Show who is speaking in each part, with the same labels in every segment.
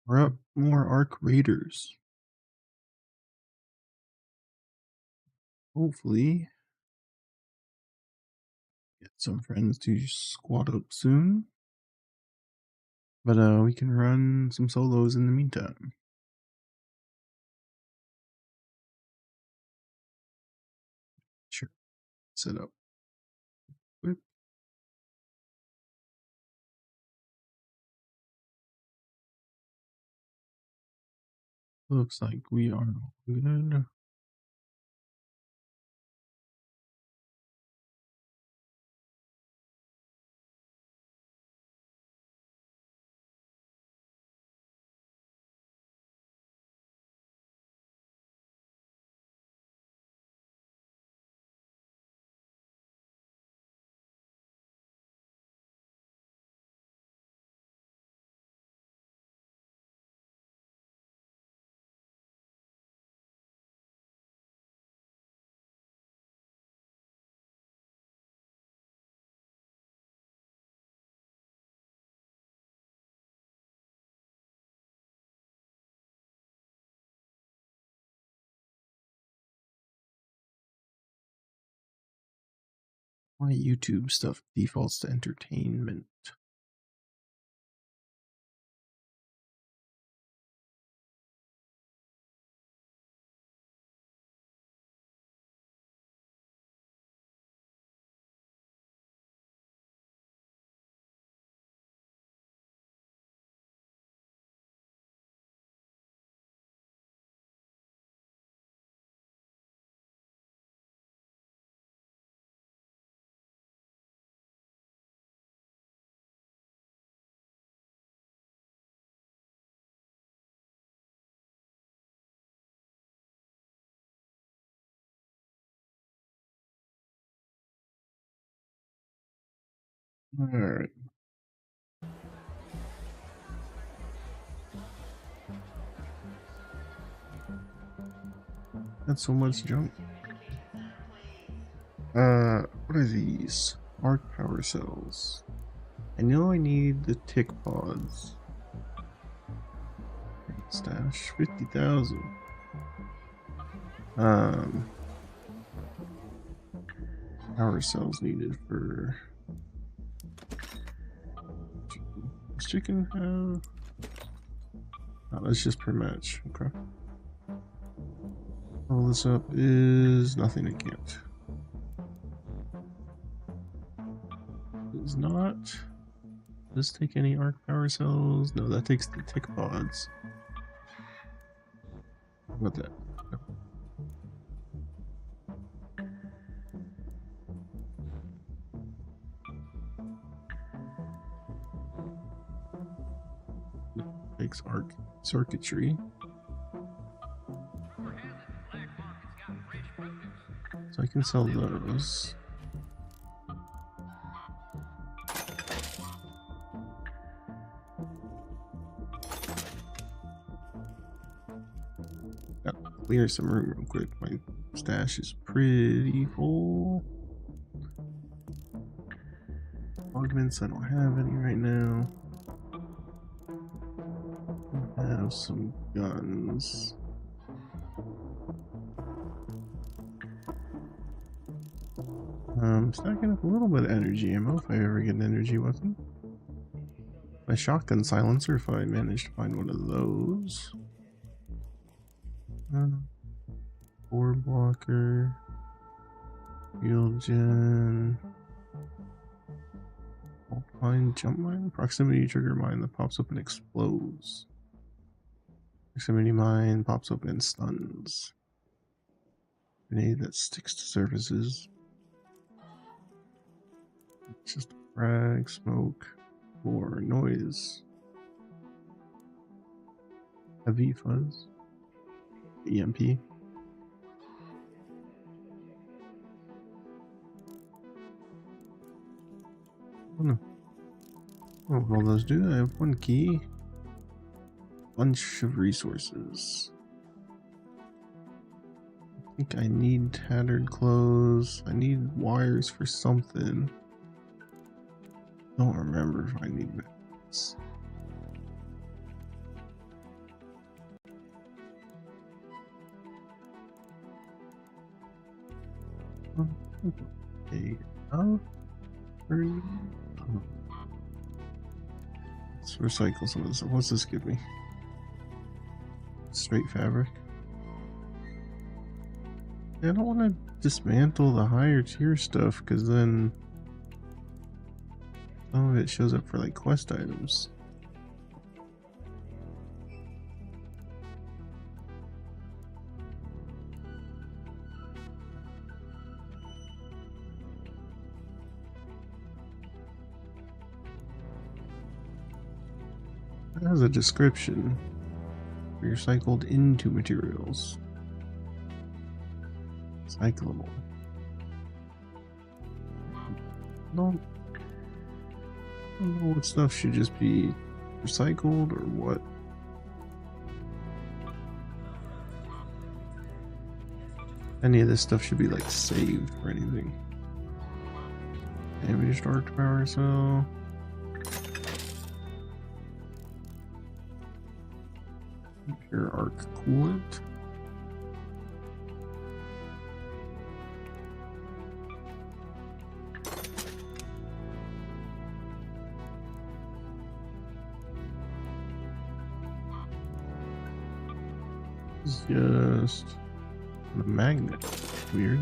Speaker 1: We're up more Arc Raiders. Hopefully, get some friends to squad up soon. But we can run some solos in the meantime. Sure. Set up. Whip. Looks like we are good. My YouTube stuff defaults to entertainment. Alright. That's so much junk. What are these? Arc power cells. I know I need the tick pods. Stash 50,000. Power cells needed for chicken have. Oh, that's just per match. Okay. All this up is nothing. I can't. Does not. Does this take any arc power cells? No, that takes the tick pods. How about that? Takes arc circuitry. So I can sell those. Clear some room real quick. My stash is pretty full. Augments, I don't have any right now. I have some guns. Stacking up a little bit of energy ammo if I ever get an energy weapon. My shotgun silencer if I manage to find one of those. Board blocker. Field gen. Mine, jump mine, proximity trigger mine that pops up and explodes. Proximity mine pops up and stuns. Grenade that sticks to surfaces. Just frag, smoke, or noise. Heavy fuzz. EMP. Oh no. Oh, what all those do? I have one key. Bunch of resources. I think I need tattered clothes. I need wires for something. Don't remember if I need mats. Okay. Let's recycle some of this. What's this give me? Straight fabric. I don't want to dismantle the higher tier stuff because then some of it shows up for like quest items. It has a description. Recycled into materials. Cyclable. No. I don't know what stuff should just be recycled or what. Any of this stuff should be like saved or anything. Damaged arc power cell. Pure arc coolant. It's just a magnet. Weird.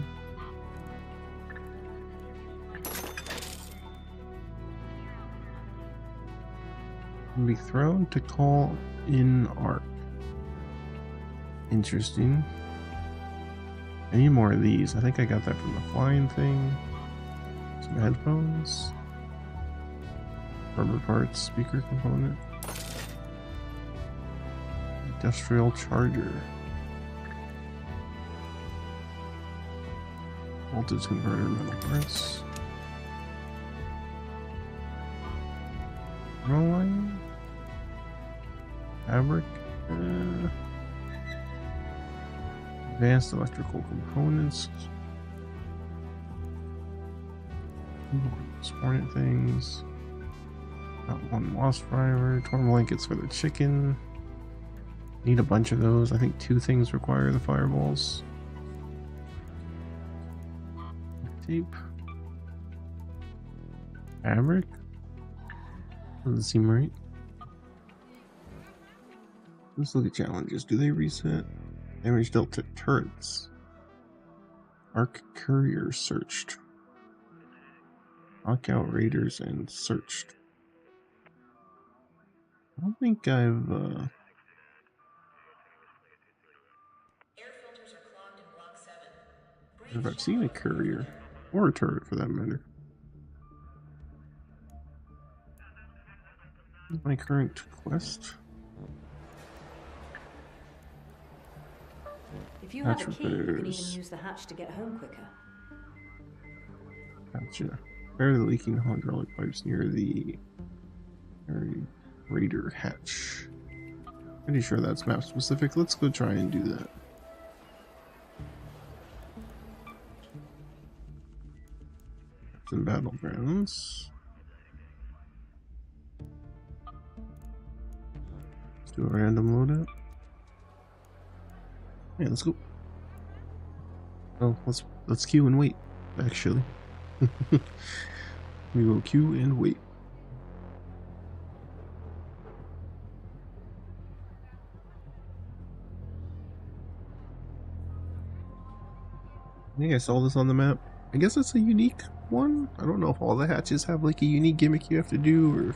Speaker 1: Can be thrown to call in arc. Interesting. I need more of these. I think I got that from the flying thing. Some headphones. Rubber parts, speaker component. Industrial charger. Voltage converter, metal parts. Line. Fabric. Advanced electrical components. Hornet things. Got one wasp driver. Torn blankets for the chicken. Need a bunch of those. I think 2 things require the fireballs. Tape. Fabric. Doesn't seem right. Let's look at challenges. Do they reset? Damage dealt to turrets. Arc courier searched. Knockout raiders and searched. I don't think I've seen a courier or a turret for that matter. My current quest.
Speaker 2: If you have a key, you can even use the hatch to get home quicker.
Speaker 1: Gotcha. Repair the leaking hydraulic pipes near the raider hatch. Pretty sure that's map specific. Let's go try and do that. Some battlegrounds. Let's do a random loadout. Yeah, let's go. Oh, let's queue and wait. Actually, we will queue and wait. I think I saw this on the map. I guess it's a unique one. I don't know if all the hatches have like a unique gimmick you have to do, or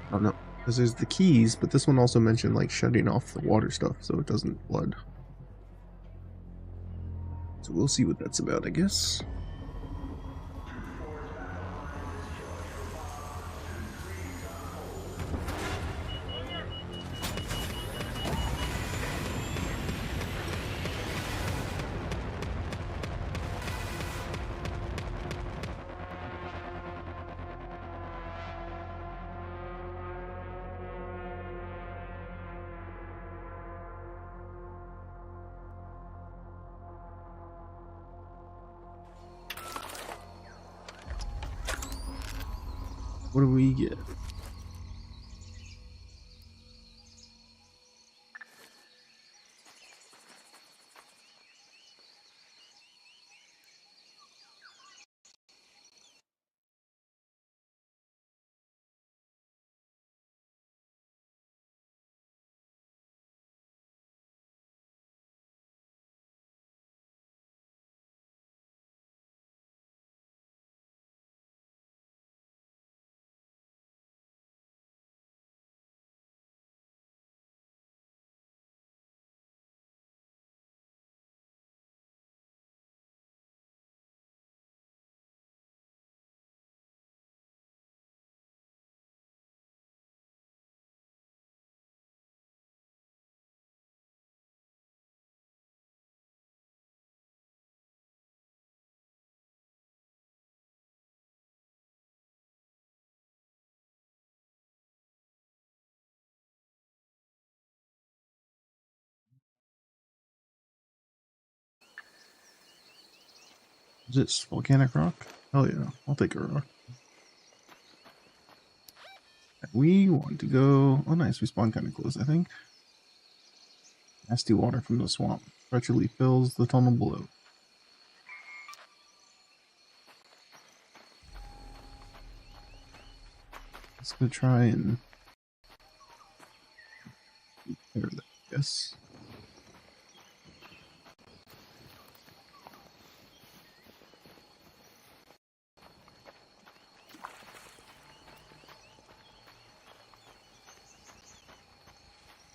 Speaker 1: I don't know. Because there's the keys, but this one also mentioned like shutting off the water stuff so it doesn't flood. So we'll see what that's about, I guess. What do we get? Is it volcanic rock? Hell yeah, I'll take a rock. We want to go... Oh nice, we spawned kind of close, I think. Nasty water from the swamp gradually fills the tunnel below. Let's go try and repair that, I guess.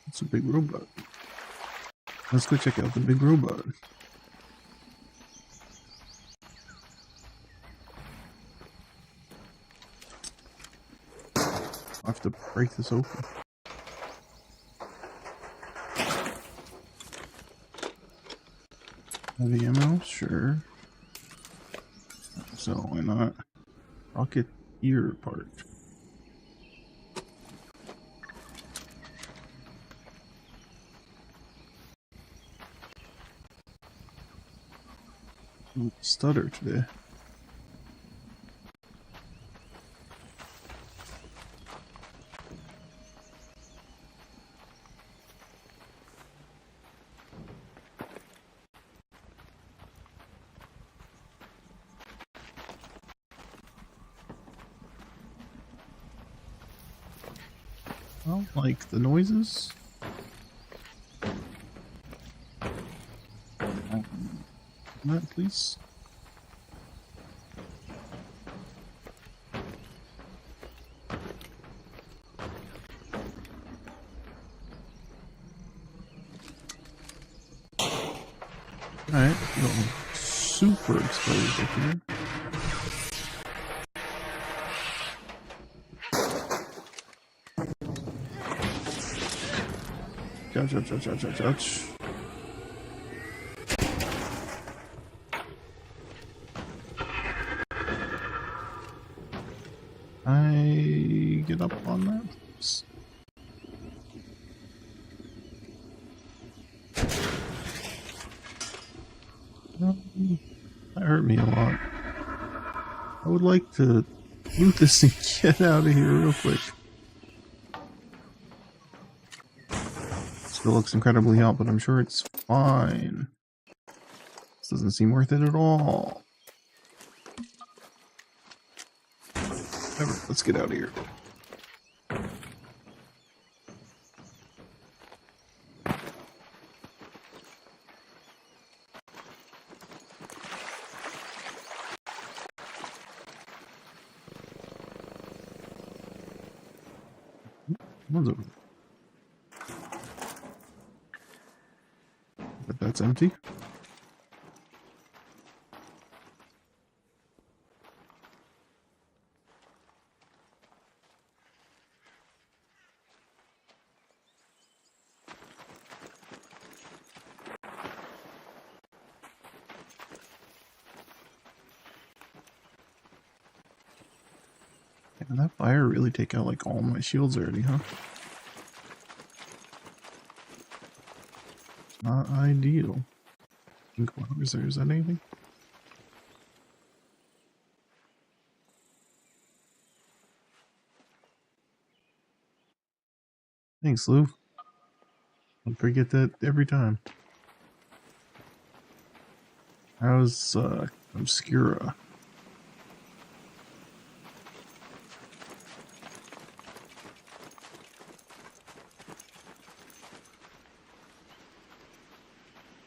Speaker 1: It's a big robot. Let's go check out the big robot. I'll have to break this open. Heavy ammo? Sure. So why not? Rocket ear part. Ooh, stutter today. I don't like the noises. That, please. Alright, super exposed up here. Ouch. I get up on that? Oops. That hurt me a lot. I would like to loot this and get out of here real quick. Still looks incredibly hot, but I'm sure it's fine. This doesn't seem worth it at all. Whatever, let's get out of here. One's over there. But that's empty. Did that fire really take out like all my shields already, huh? It's not ideal. Ink flowers there, is that anything? Thanks, Lou. I forget that every time. How's Obscura?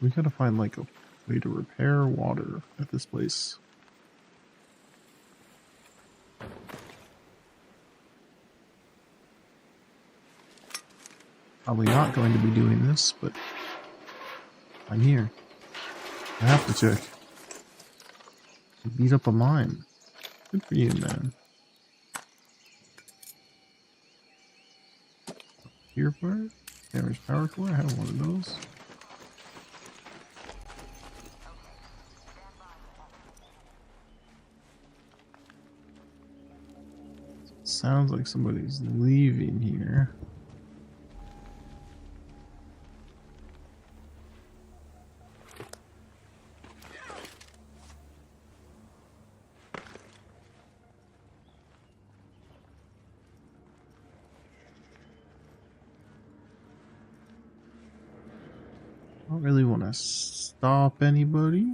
Speaker 1: We gotta find like a way to repair water at this place. Probably not going to be doing this, but I'm here. I have to check. You beat up a mine. Good for you, man. Here for it? Damaged power core? I have one of those. Sounds like somebody's leaving here. don't really want to stop anybody.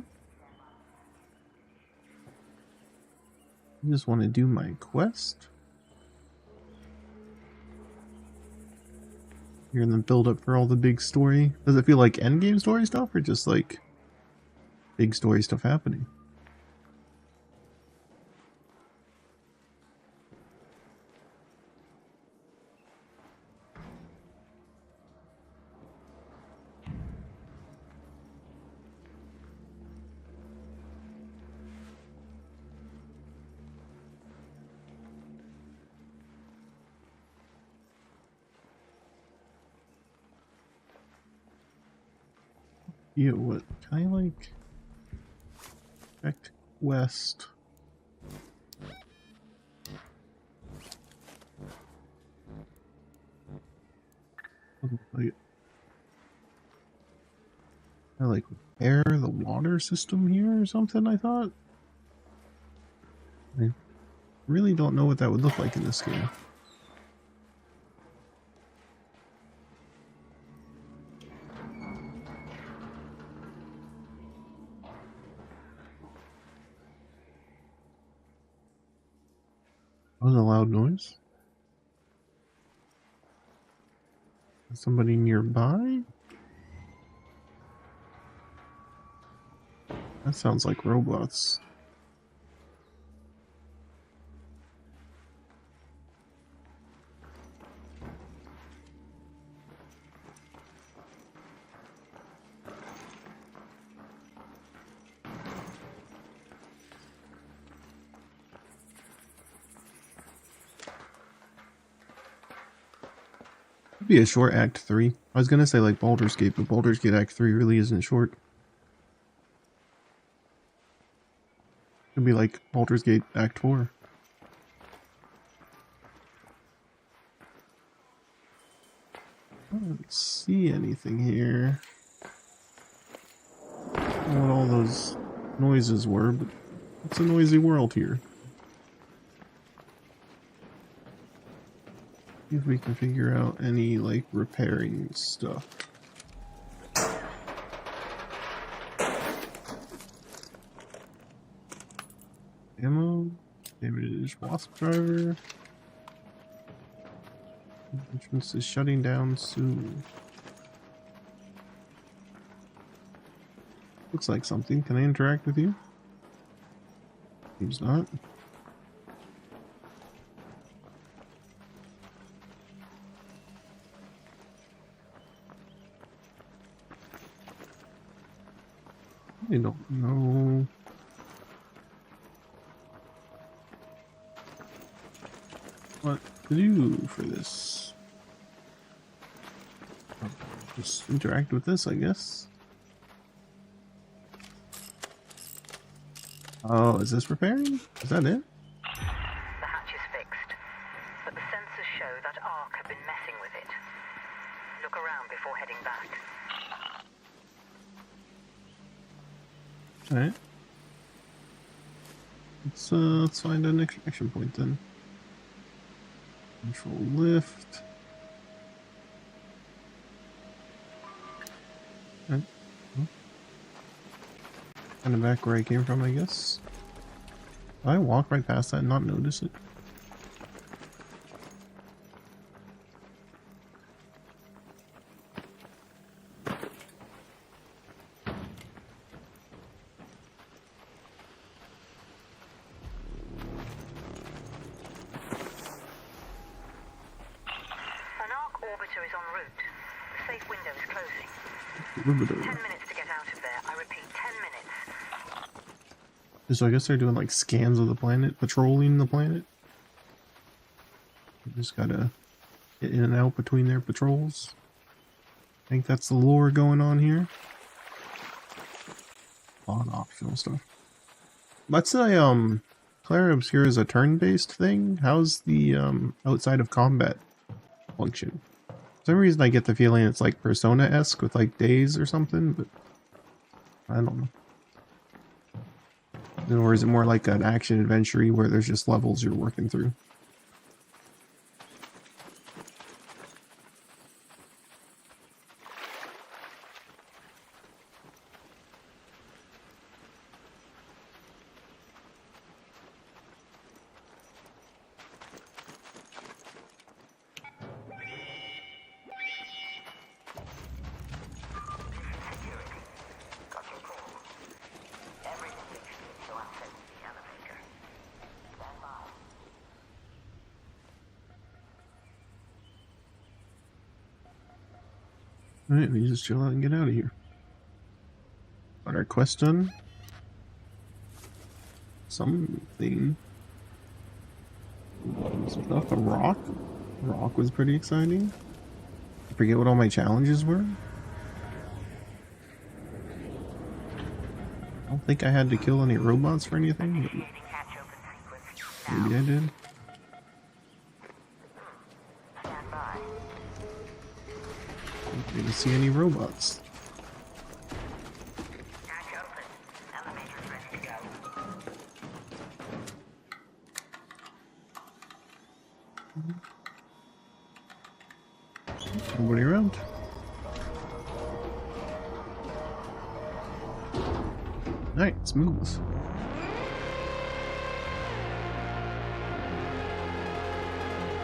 Speaker 1: I just want to do my quest. You're in the build up for all the big story. Does it feel like endgame story stuff or just like big story stuff happening? Yeah, what? Can I like check west? Like, I like repair the water system here or something, I thought? I really don't know what that would look like in this game. That was a loud noise. Is somebody nearby? That sounds like robots. Could be a short Act 3. I was gonna say like Baldur's Gate, but Baldur's Gate Act 3 really isn't short. Could be like Baldur's Gate Act 4. I don't see anything here. I don't know what all those noises were, but it's a noisy world here. See if we can figure out any like repairing stuff. Ammo, damaged wasp driver. Entrance is shutting down soon. Looks like something. Can I interact with you? Seems not. I don't know. What to do for this? I'll just interact with this, I guess. Oh, is this repairing? Is that it?
Speaker 3: The hatch is fixed, but the sensors show that Ark have been messing with it. Look around before heading back.
Speaker 1: Alright. Let's find an extraction point then. Control lift. Alright. Kind of back where I came from, I guess. Did I walk right past that and not notice it?
Speaker 3: An Ark orbiter is en route. The safe window is closing.
Speaker 1: Orbiter.
Speaker 3: 10 minutes to get out of there. I repeat, 10 minutes.
Speaker 1: So I guess they're doing like scans of the planet, patrolling the planet. You just gotta get in and out between their patrols. I think that's the lore going on here. A lot of optional stuff. Let's say Clara Obscura is a turn-based thing. How's the outside of combat function? For some reason I get the feeling it's like Persona-esque with like days or something, but I don't know. Or is it more like an action adventure where there's just levels you're working through? Alright, we just chill out and get out of here. Got our quest done. Something. Stuff. A rock? A rock was pretty exciting. I forget what all my challenges were. I don't think I had to kill any robots for anything, but maybe I did. Didn't see any robots. Nobody around. Alright, smooth.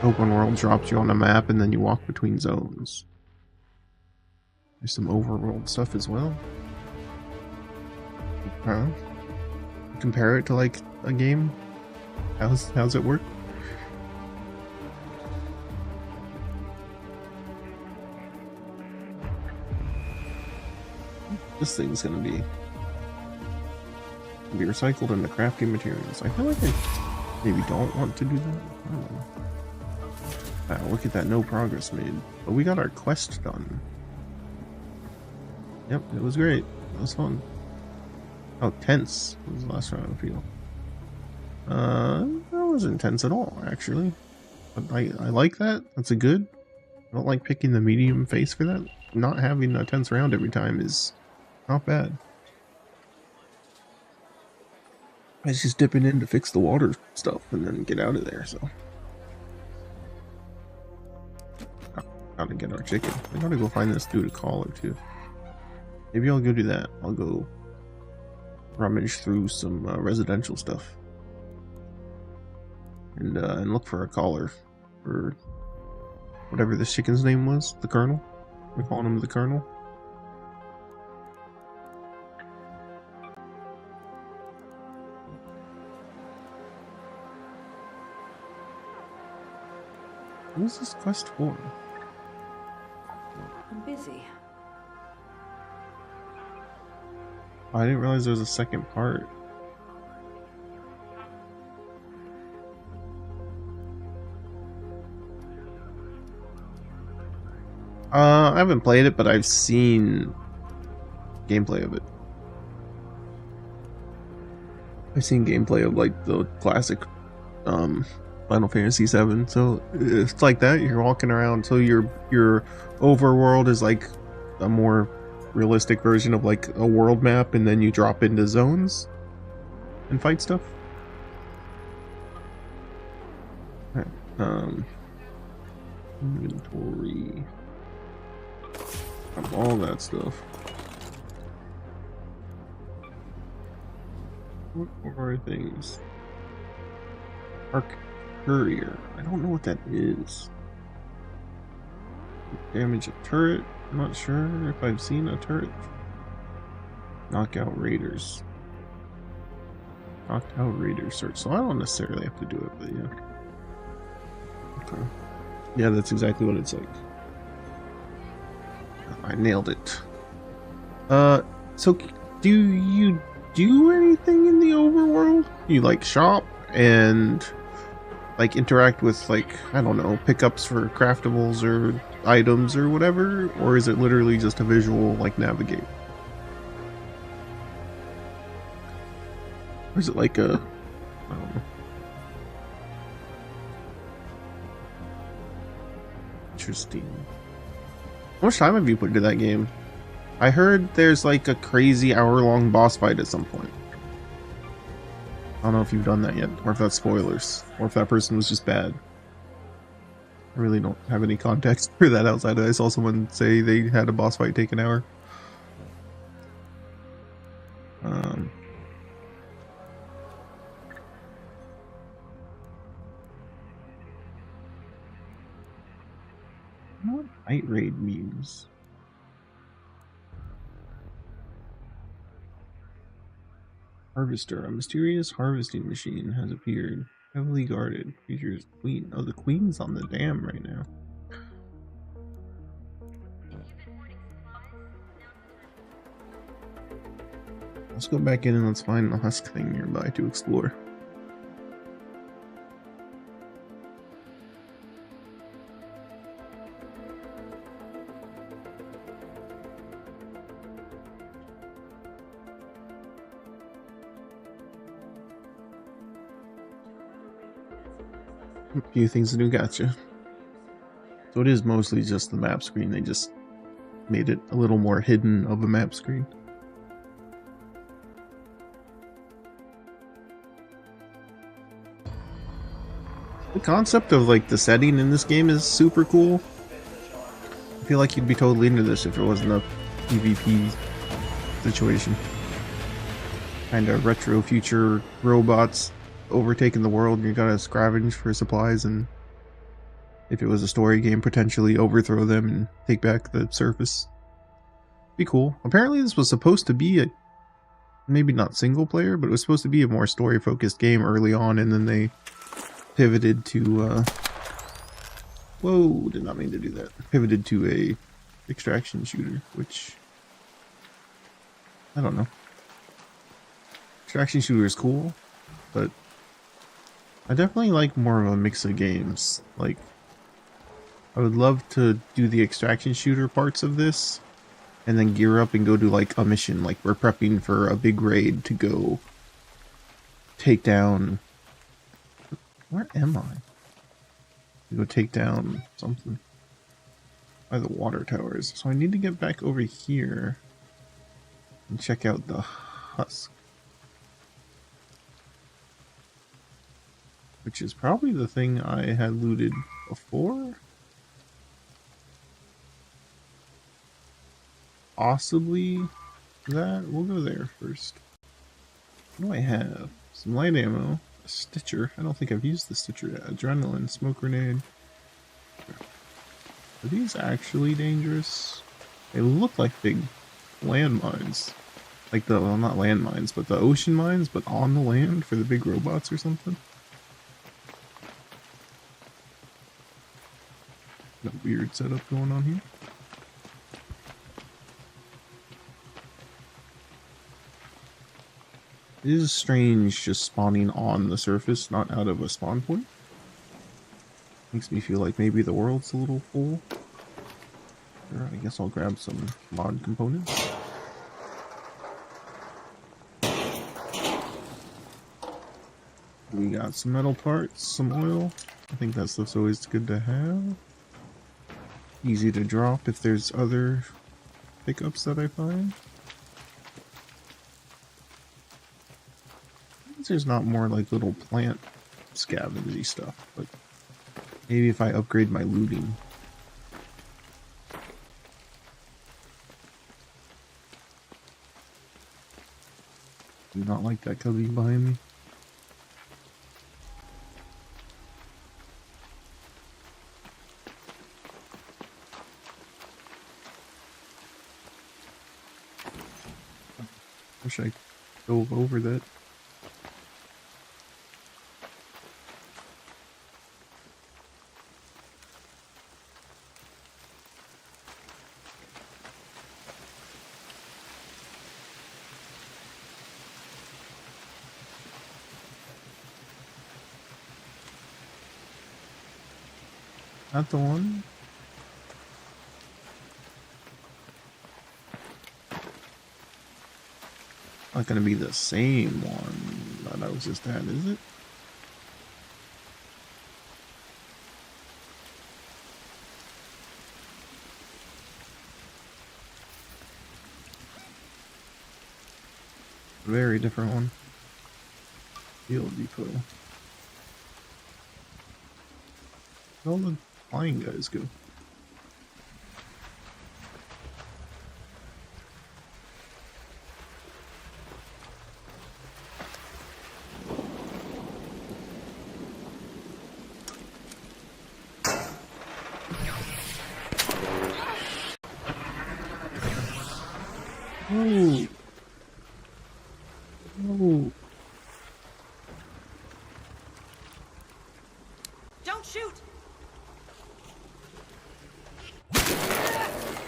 Speaker 1: Open world drops you on a map and then you walk between zones. There's some overworld stuff as well. Compare it to like a game. How's it work? This thing's gonna be recycled into crafting materials. I feel like I maybe don't want to do that. I don't know. Wow, look at that, no progress made. But we got our quest done. Yep, it was great. It was fun. Oh, tense was the last round of feel. That wasn't tense at all, actually. But I like that. That's a good. I don't like picking the medium face for that. Not having a tense round every time is not bad. I was just dipping in to fix the water stuff and then get out of there, so. Gotta get our chicken. I gotta go find this dude a collar too. Maybe I'll go do that. I'll go rummage through some residential stuff and look for a collar for whatever this chicken's name was. The Colonel. We're calling him the Colonel. What is this quest for?
Speaker 2: I'm busy.
Speaker 1: Oh, I didn't realize there was a second part. I haven't played it, but I've seen gameplay of it. I've seen gameplay of like the classic Final Fantasy VII. So it's like that. You're walking around. So your overworld is like a more realistic version of like a world map, and then you drop into zones and fight stuff. Right. Inventory. All that stuff. What are things? Arc Courier. I don't know what that is. Damage a turret. I'm not sure if I've seen a turret. Knockout Raiders. Knocked out Raiders search. So I don't necessarily have to do it, but yeah. Okay. Yeah, that's exactly what it's like. I nailed it. So do you do anything in the overworld? You like shop and like interact with like, I don't know, pickups for craftables or items or whatever, or is it literally just a visual like navigate? Or is it like a, I don't know. Interesting. How much time have you put into that game? I heard there's like a crazy hour-long boss fight at some point. I don't know if you've done that yet, or if that's spoilers, or if that person was just bad. I really don't have any context for that outside of I saw someone say they had a boss fight take an hour. I don't know what Night Raid means. Harvester. A mysterious harvesting machine has appeared. Heavily guarded. Features queen. Oh, the queen's on the dam right now. Let's go back in and let's find the husk thing nearby to explore. A few things to do, gotcha. So it is mostly just the map screen, they just made it a little more hidden of a map screen. The concept of like the setting in this game is super cool. I feel like you'd be totally into this if it wasn't a PvP situation. Kind of retro future robots overtaking the world and you gotta scavenge for supplies, and if it was a story game, potentially overthrow them and take back the surface. Be cool. Apparently this was supposed to be a, maybe not single player, but it was supposed to be a more story focused game early on, and then they pivoted to whoa, did not mean to do that. Pivoted to a extraction shooter, which I don't know. Extraction shooter is cool, but I definitely like more of a mix of games. Like, I would love to do the extraction shooter parts of this, and then gear up and go do like a mission. Like, we're prepping for a big raid to go take down... Where am I? To go take down something by the water towers. So I need to get back over here and check out the husk, which is probably the thing I had looted before. Possibly that. We'll go there first. What do I have? Some light ammo, a stitcher. I don't think I've used the stitcher yet. Adrenaline, smoke grenade. Are these actually dangerous? They look like big landmines. Like the, well, not landmines, but the ocean mines, but on the land for the big robots or something. Got a weird setup going on here. It is strange just spawning on the surface, not out of a spawn point. Makes me feel like maybe the world's a little full. Sure, I guess I'll grab some mod components. We got some metal parts, some oil. I think that stuff's always good to have. Easy to drop if there's other pickups that I find. There's not more like little plant scavengy stuff, but maybe if I upgrade my looting. Do not like that cubby behind me. Wish I dove over that. Not the one. Not gonna be the same one that I was just at, is it? Very different one. Field depot. Where'd all the flying guys go? Oh. Oh.
Speaker 4: Don't shoot.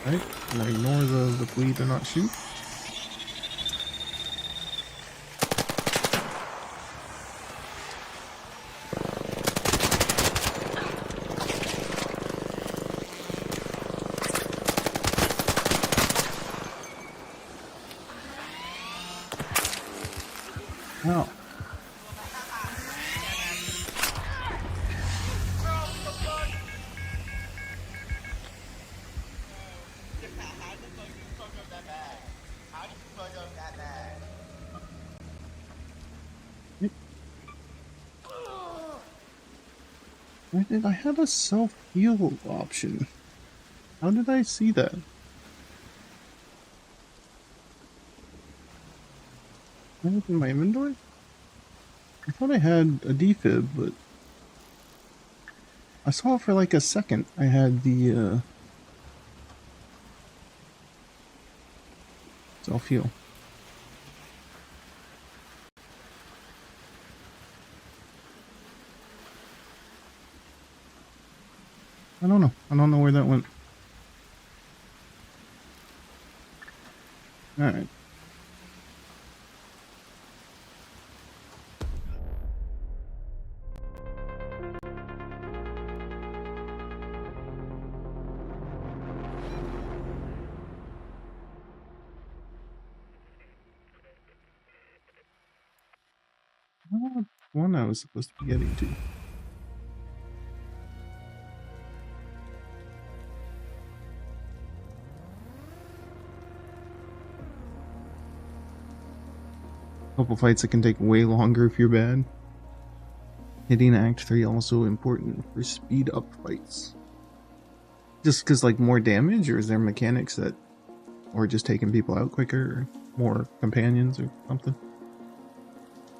Speaker 1: Right, and I ignore the plea to not shoot. Why did I have a self-heal option? How did I see that? I have it in my inventory? I thought I had a defib, but I saw it for like a second. I had the self-heal. I don't know. I don't know where that went. Alright. One I was supposed to be getting to. Couple fights that can take way longer if you're bad. Hitting Act 3 also important for speed up fights. Just because, like, more damage, or is there mechanics that, or just taking people out quicker, or more companions or something?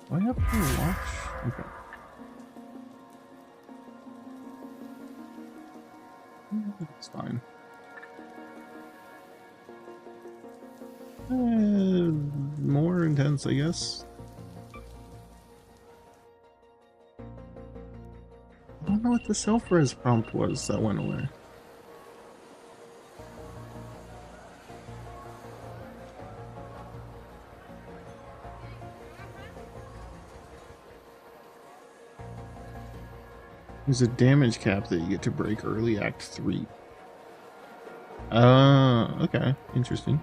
Speaker 1: Do I have to watch? Okay. It's fine. More intense, I guess. I don't know what the self-res prompt was that went away. There's a damage cap that you get to break early Act 3. Okay. Interesting.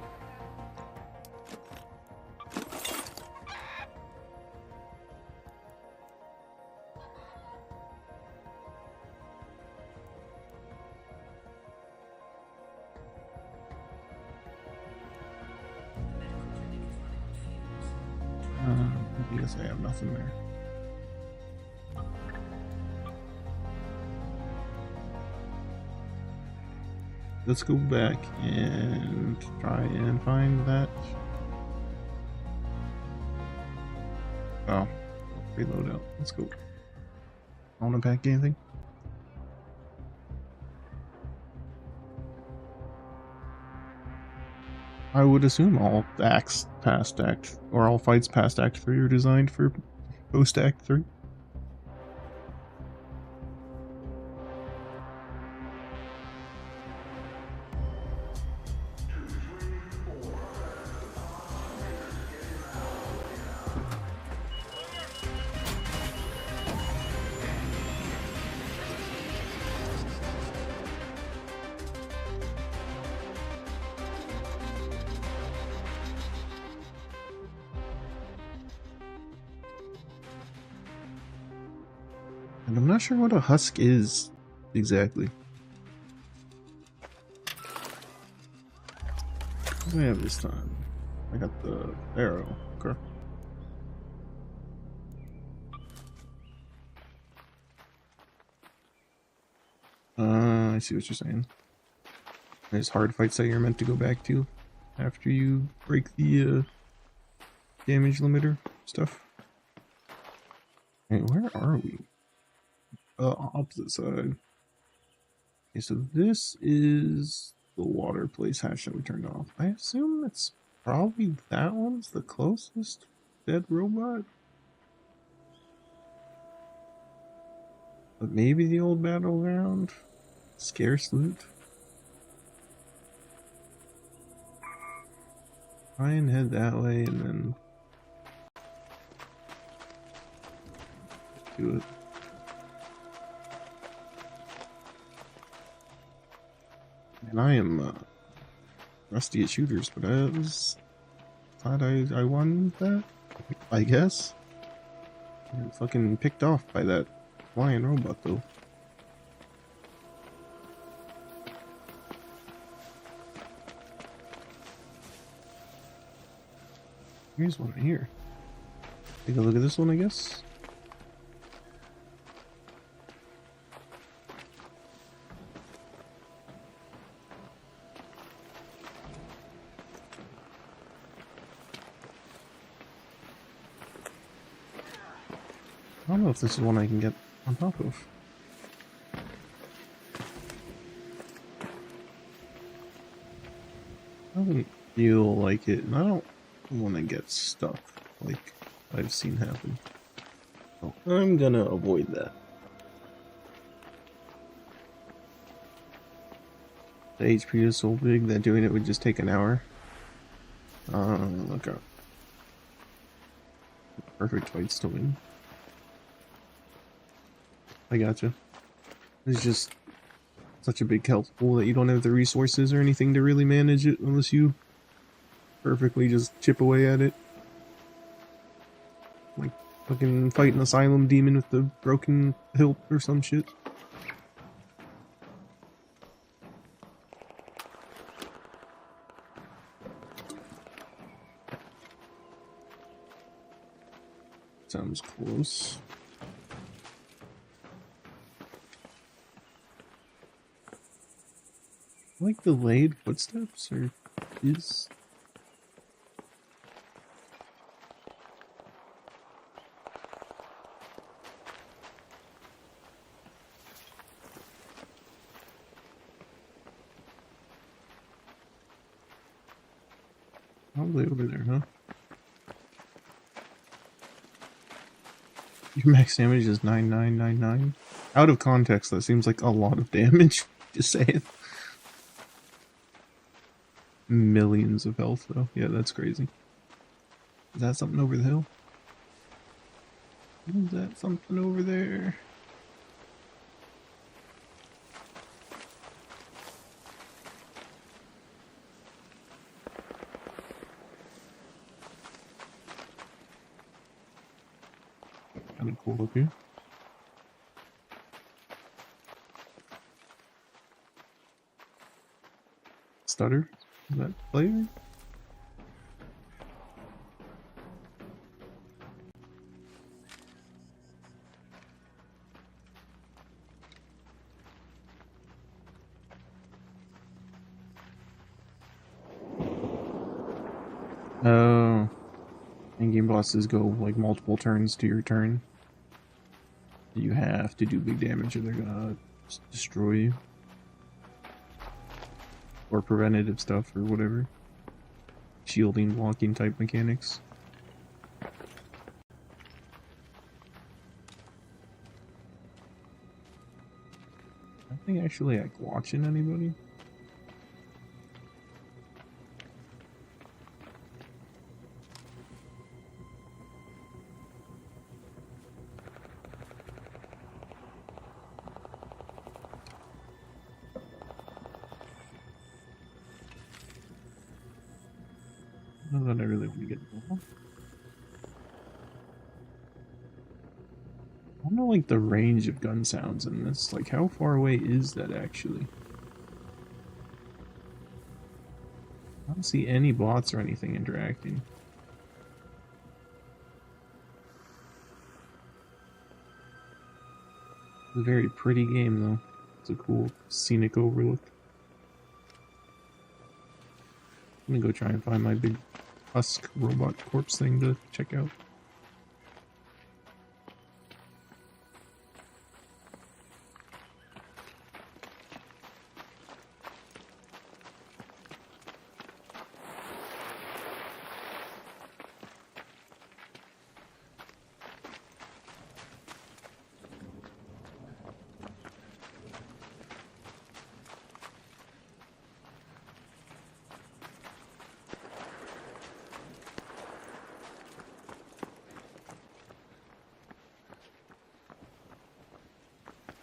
Speaker 1: I guess I have nothing there. Let's go back and try and find that. Oh, reload out. Let's go. I want to pack anything? I would assume all acts past Act, or all fights past Act 3 are designed for post Act 3. And I'm not sure what a husk is exactly. What do I have this time? I got the arrow. Okay. I see what you're saying. There's hard fights that you're meant to go back to after you break the damage limiter stuff. Hey, where are we? Opposite side. Okay, so this is the water place hatch that we turned off. I assume it's probably that one's the closest dead robot. But maybe the old battleground. Scarce loot. Try and head that way and then do it. And I am rusty at shooters, but I was thought I won that, I guess. I got fucking picked off by that flying robot though. Here's one right here. Take a look at this one, I guess. don't know if this is one I can get on top of. Doesn't feel like it, and I don't want to get stuck like I've seen happen. So I'm gonna avoid that. The HP is so big that doing it would just take an hour. Look out. Perfect fights to win. I gotcha. It's just such a big health pool that you don't have the resources or anything to really manage it unless you perfectly just chip away at it. Like fucking fight an asylum demon with the broken hilt or some shit. Sounds close. Like delayed footsteps, or is... Probably over there, huh? Your max damage is 9999. Out of context, that seems like a lot of damage. Just saying. Millions of health, though. Yeah, that's crazy. Is that something over the hill? Is that something over there? Kind of cool up here. Stutter? Is that player? Oh. In-game bosses go like multiple turns to your turn. You have to do big damage or they're gonna just destroy you. Or preventative stuff or whatever. Shielding, blocking type mechanics. Nothing actually like watching anybody. Not that I really want to get involved. I don't know like the range of gun sounds in this. Like how far away is that actually? I don't see any bots or anything interacting. It's a very pretty game though. It's a cool scenic overlook. I'm gonna go try and find my big husk robot corpse thing to check out.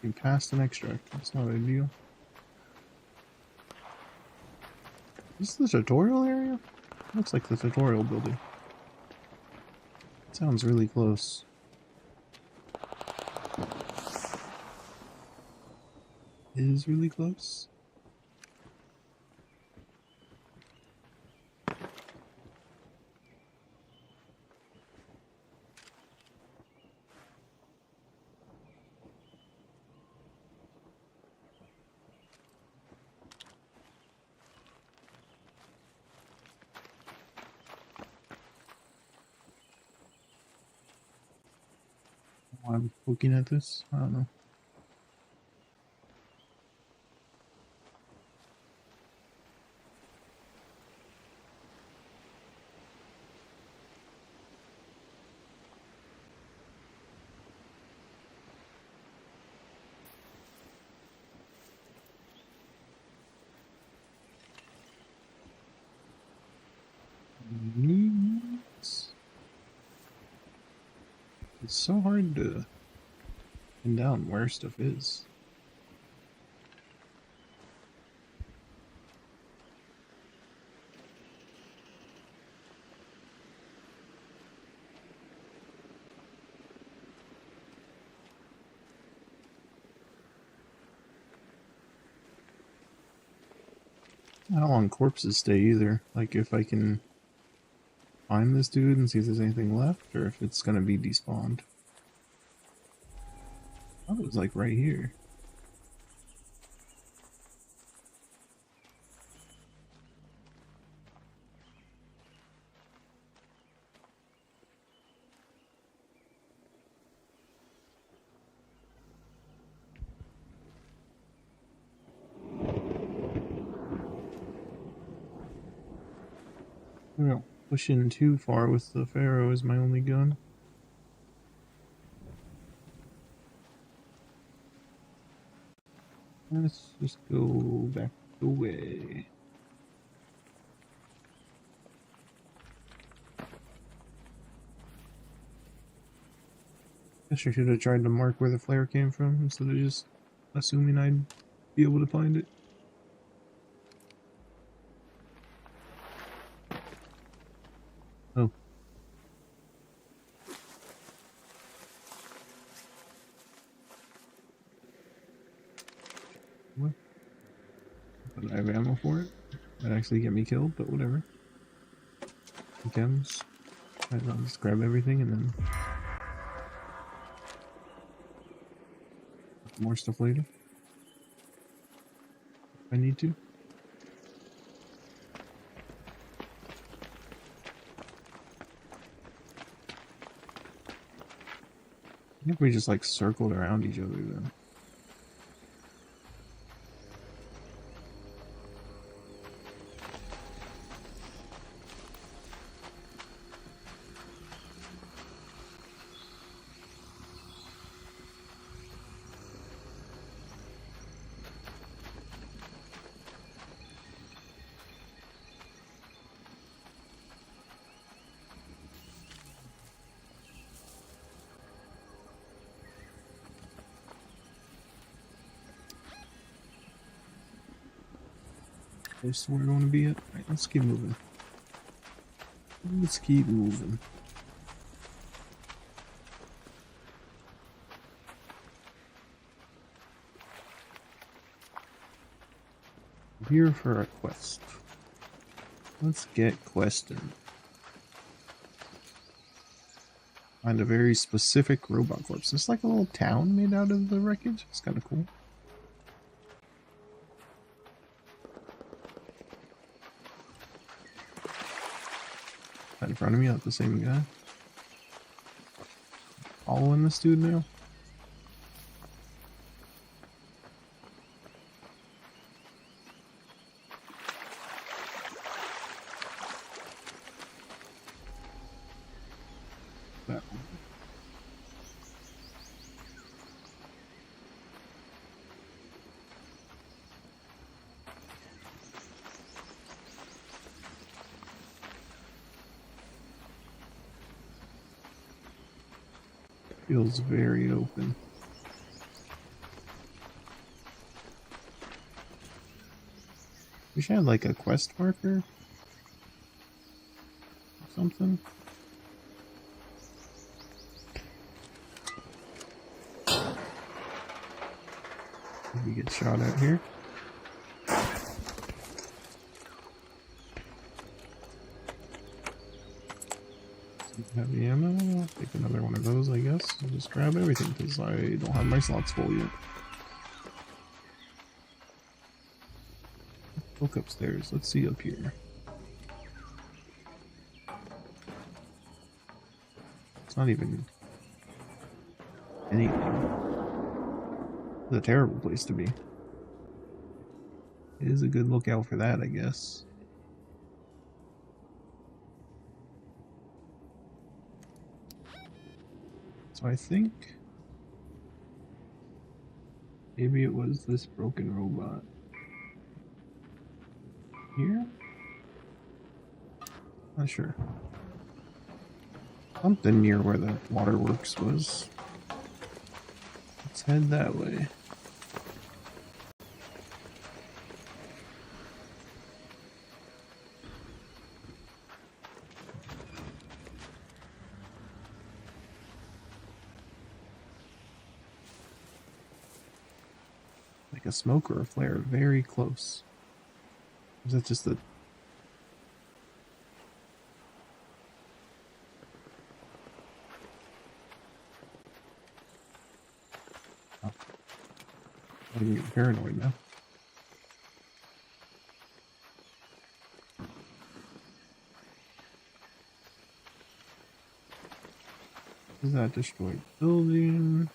Speaker 1: You can cast and extract. That's not ideal. Is this the tutorial area? Looks like the tutorial building. Sounds really close. Is really close. I'm looking at this. I don't know. It's so hard to pin down where stuff is. How long corpses stay either. Like if I can find this dude and see if there's anything left, or if it's gonna be despawned. Oh, it was like right here. I don't push in too far with the Pharaoh as my only gun. Let's just go back the way. Guess I should have tried to mark where the flare came from instead of just assuming I'd be able to find it. Oh. What? But I have ammo for it. Might actually get me killed, but whatever. Chems. I'll just grab everything and then more stuff later. If I need to. I think we just like circled around each other then. Close to where I want to be at. Alright, let's keep moving. Let's keep moving. I'm here for a quest. Let's get questing. Find a very specific robot corpse. It's like a little town made out of the wreckage. It's kind of cool. Right in front of me, not the same guy. Following this dude now. That one. Feels very open. Wish I had like a quest marker or something. Maybe get shot at here. Heavy ammo. I'll take another one of those, I guess. I'll just grab everything because I don't have my slots full yet. Look upstairs. Let's see up here. It's not even anything. It's a terrible place to be. It is a good lookout for that, I guess. So I think maybe it was this broken robot here? Not sure. Something near where the waterworks was. Let's head that way. Like a smoke or a flare, very close. Is that just a... Oh. I'm getting paranoid now. Is that destroyed building?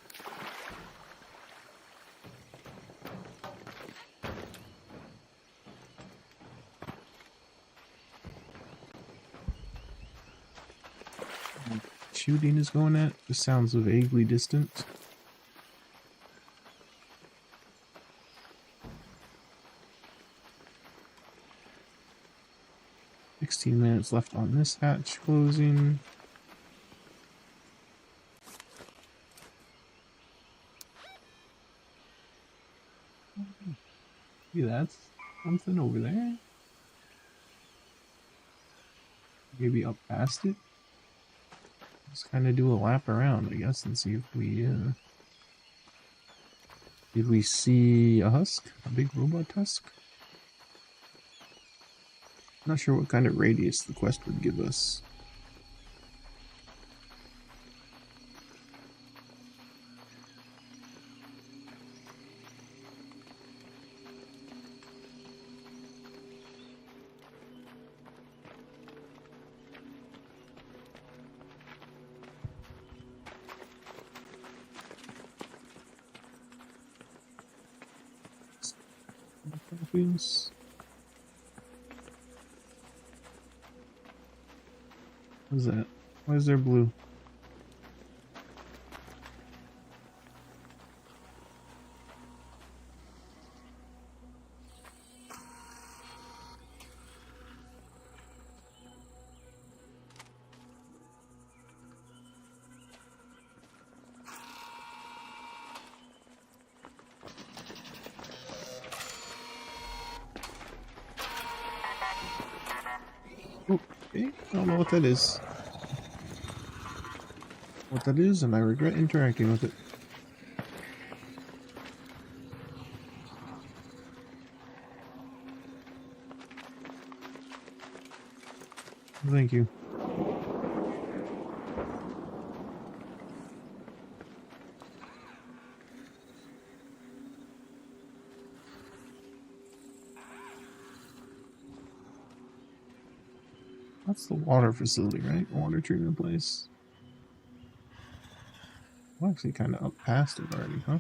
Speaker 1: Shooting is going at? This sounds vaguely distant. $16 left on this hatch closing. See, that's something over there. Maybe up past it. Just kind of do a lap around, I guess, and see if we did we see a husk, a big robot husk. Not sure what kind of radius the quest would give us. Wheels. What is that? Why is there blue? Okay, I don't know what that is. What that is, and I regret interacting with it. Thank you. That's the water facility, right? Water treatment place. We're actually kind of up past it already, huh?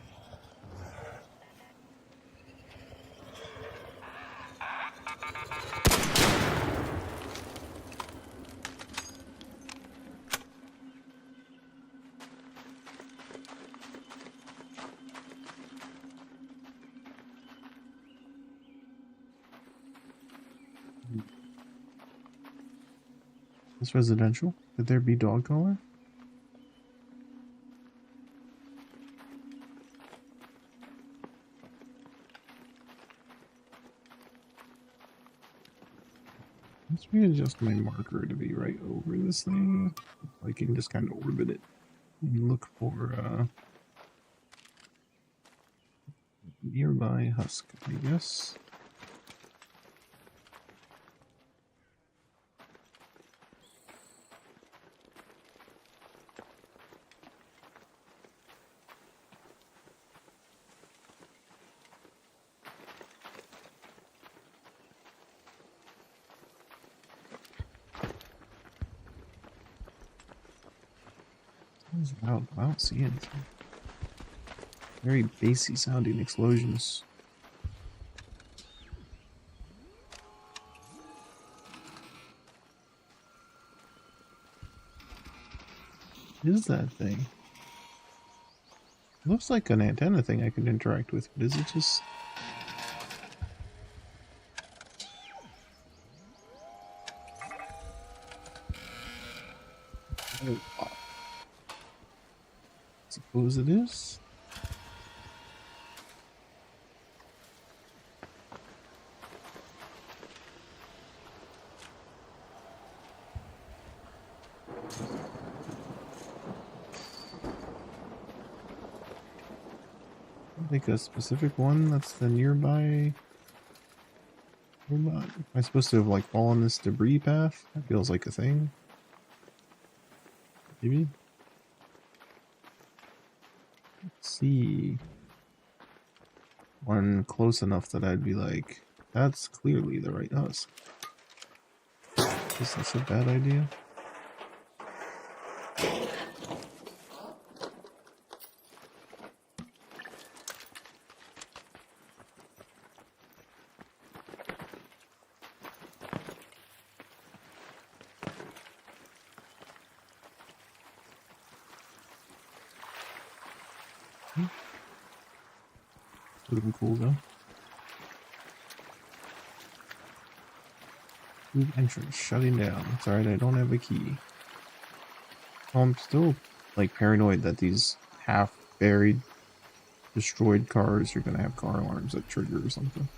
Speaker 1: This residential? Could there be dog collar? Let's readjust my marker to be right over this thing. I can just kind of orbit it and look for nearby husk, I guess. I don't see anything. Very bassy sounding explosions. What is that thing? It looks like an antenna thing I can interact with, but is it just... Oh, I suppose it is. I think a specific one that's the nearby robot. Am I supposed to have like fallen this debris path? That feels like a thing. Maybe. Let's see. One close enough that I'd be like, that's clearly the right husk. Is this a bad idea? Looking cool though. Food entrance shutting down. It's alright, I don't have a key. I'm still like paranoid that these half buried, destroyed cars are gonna have car alarms that trigger or something.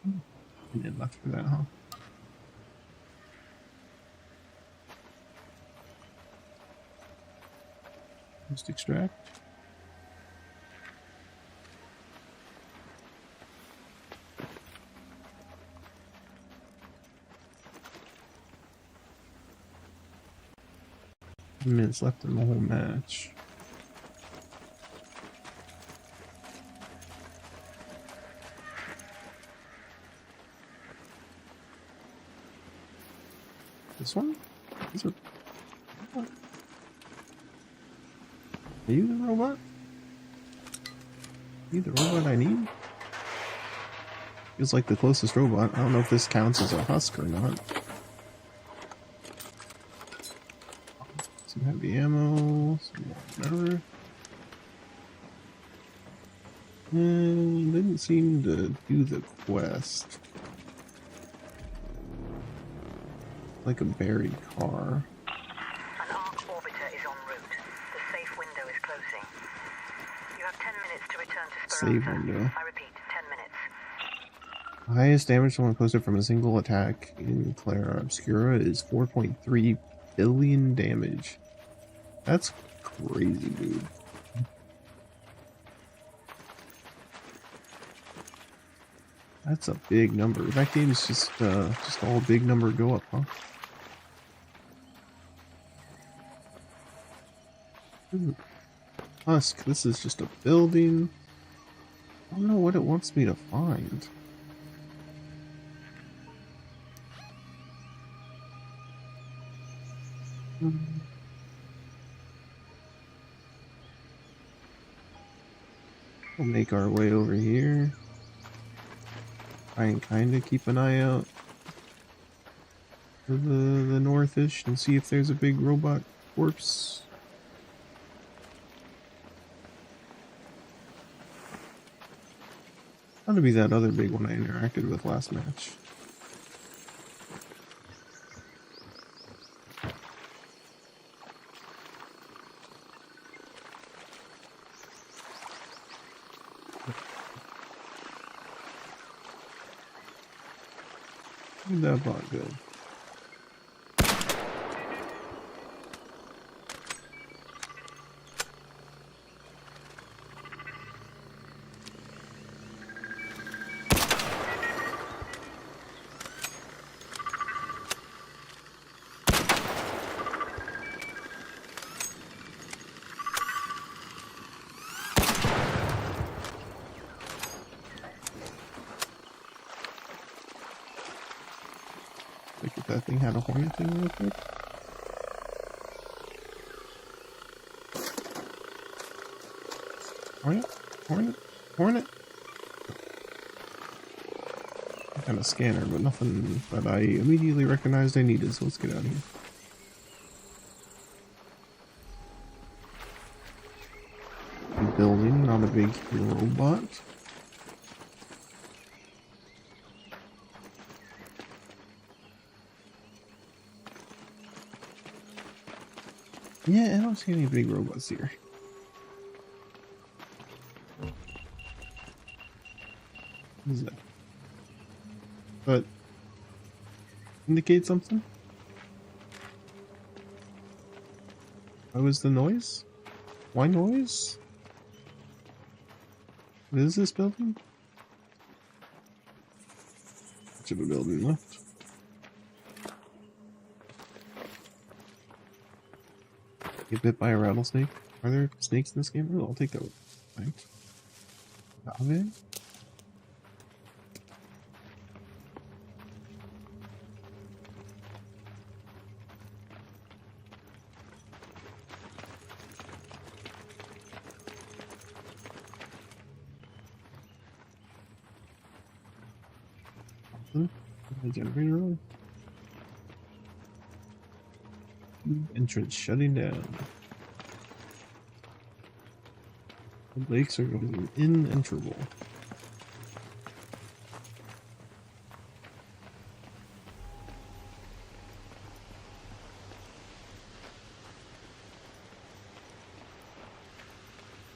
Speaker 1: I did left for that, huh? Just extract. Minutes left in the whole match. This one? Is it? What? Are you the robot? Are you the robot I need? Feels like the closest robot. I don't know if this counts as a husk or not. Some heavy ammo, some more whatever. And didn't seem to do the quest. Like a buried car.
Speaker 3: An arc orbiter is en route. The safe window is closing. You have 10 minutes to return to Speranza.
Speaker 1: Save window.
Speaker 3: I repeat, 10 minutes.
Speaker 1: Highest damage someone posted from a single attack in Clara Obscura is 4.3 billion damage. That's crazy, dude. That's a big number. That game's just all big number go up, huh? Husk, this is just a building. I don't know what it wants me to find. We'll make our way over here. Try and kind of keep an eye out for the northish and see if there's a big robot corpse. Gotta be that other big one I interacted with last match. Where'd that bot go? if that thing had a hornet thing real quick. Hornet? Hornet? Hornet? Some kind of scanner, but nothing that I immediately recognized I needed, so let's get out of here. A building, not a big robot. Yeah, I don't see any big robots here. What is that? But indicate something? What was the noise? Why noise? What is this building? Much of a building left. Get bit by a rattlesnake. Are there snakes in this game? Oh, I'll take that one. Thanks. Ave? The generator on? Entrance shutting down. The lakes are going inenterable.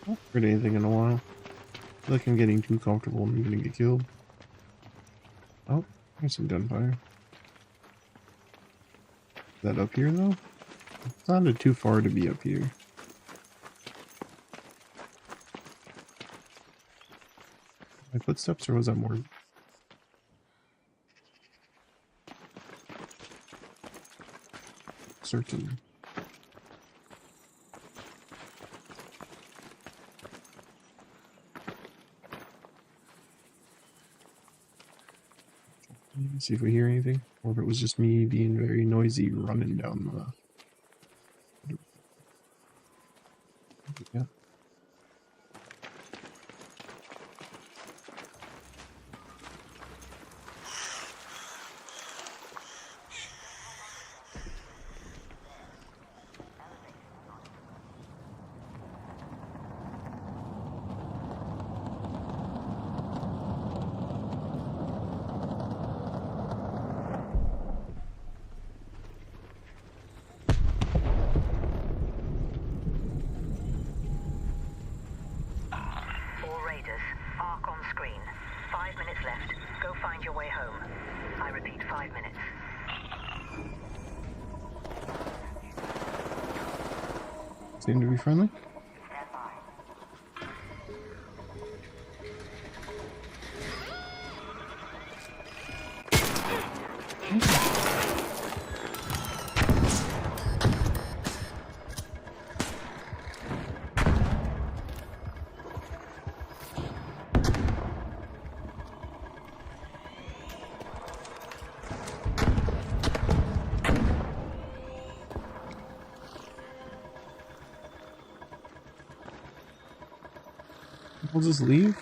Speaker 1: I haven't heard anything in a while. I feel like I'm getting too comfortable and I'm gonna get killed. Oh, there's some gunfire. Is that up here though? It sounded too far to be up here. My footsteps, or was that more? Certain. See if we hear anything, or if it was just me being very noisy running down the. Yeah.
Speaker 3: All Raiders, Ark on screen. 5 minutes left. Go find your way home. I repeat, 5 minutes.
Speaker 1: Seem to be friendly. We'll just leave.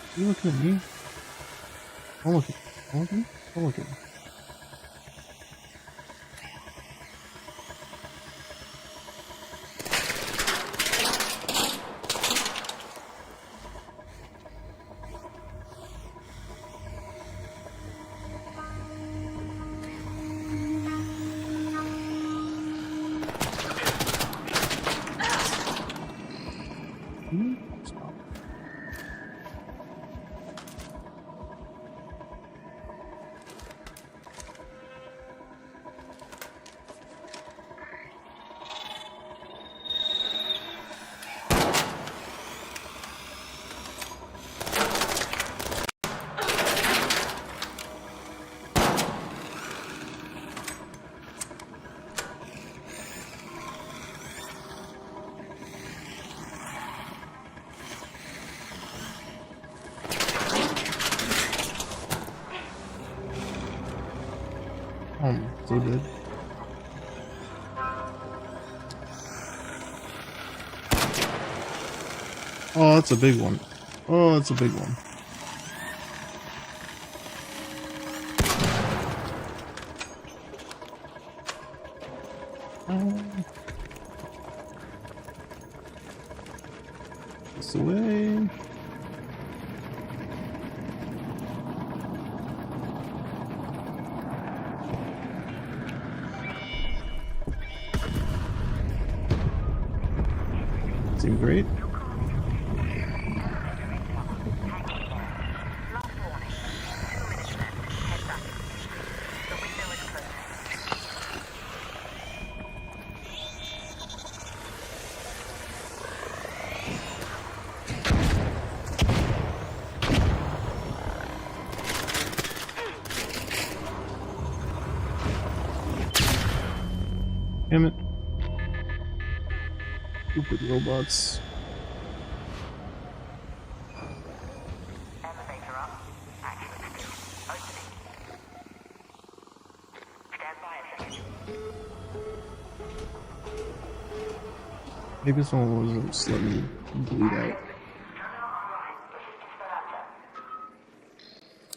Speaker 1: Are you looking at me? Don't look at me. Don't look at me. Don't look at me. Stop. so dead. Oh, that's a big one. Oh, that's a big one. This away. Seemed great. Damn it. Stupid robots.
Speaker 3: Elevator up. Access to. Opening. Stand by a second.
Speaker 1: Maybe someone was just letting me bleed out.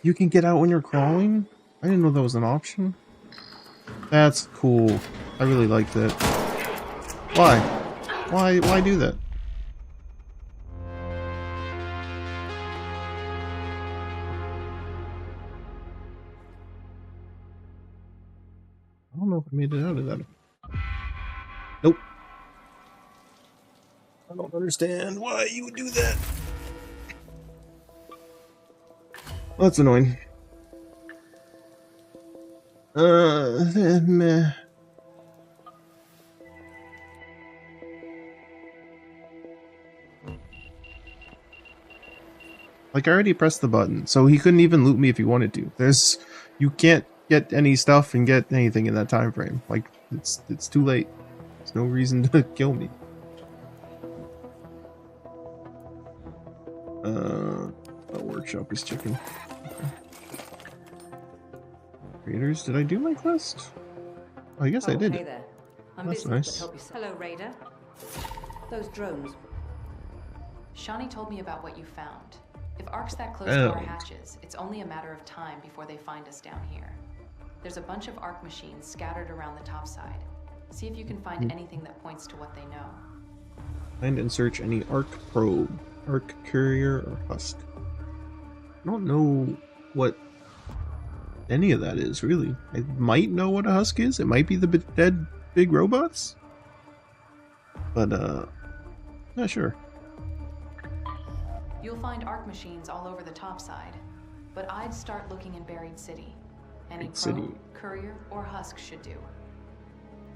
Speaker 1: You can get out when you're crawling? I didn't know that was an option. That's cool. I really like that. Why? Why do that? I don't know if I made it out of that. Nope. I don't understand why you would do that. Well, that's annoying. Meh. Like, I already pressed the button, so he couldn't even loot me if he wanted to. You can't get any stuff and get anything in that time frame. Like, it's too late. There's no reason to kill me. The workshop is checking. Okay. Raiders, did I do my quest? Oh, I guess I did.
Speaker 2: Hey there. I'm
Speaker 1: That's
Speaker 2: busy,
Speaker 1: nice.
Speaker 2: but help yourself. Hello, Raider. Those drones.
Speaker 4: Shawnee told me about what you found. If Ark's that close to our hatches, it's only a matter of time before they find us down here. There's a bunch of Ark machines scattered around the topside. See if you can find anything that points to what they know.
Speaker 1: Find and search any Ark probe, Ark courier, or husk. I don't know what any of that is, really. I might know what a husk is. It might be the dead big robots. But, not sure.
Speaker 4: You'll find Ark machines all over the topside, but I'd start looking in Buried City. Any
Speaker 1: Buried City.
Speaker 4: probe, courier, or husk should do.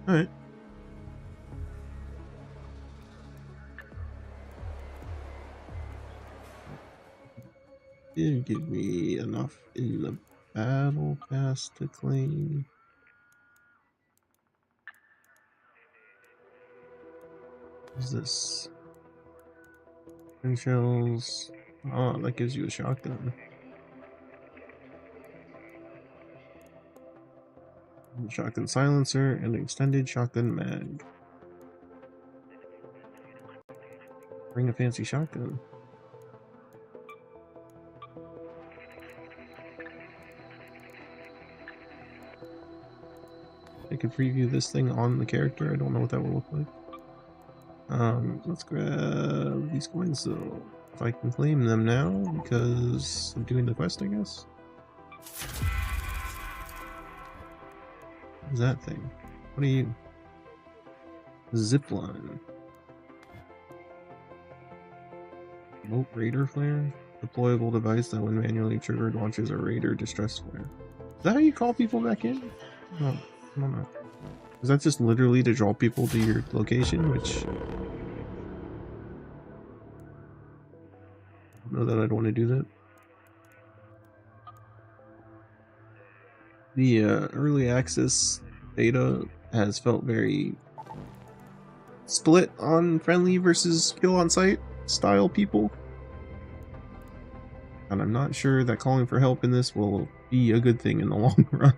Speaker 1: Alright. Didn't give me enough in the battle pass to claim. What is this? Twin shells. Oh, that gives you a shotgun. Shotgun silencer and extended shotgun mag. Bring a fancy shotgun. I could preview this thing on the character. I don't know what that will look like. Let's grab these coins though. If I can claim them now, because I'm doing the quest, I guess. What is that thing? What are you? Zipline. Remote Raider Flare? Deployable device that when manually triggered launches a Raider distress flare. Is that how you call people back in? No, I don't know. Is that just literally to draw people to your location, which... I don't know that I'd want to do that. The early access beta has felt very split on friendly versus kill on sight style people. And I'm not sure that calling for help in this will be a good thing in the long run.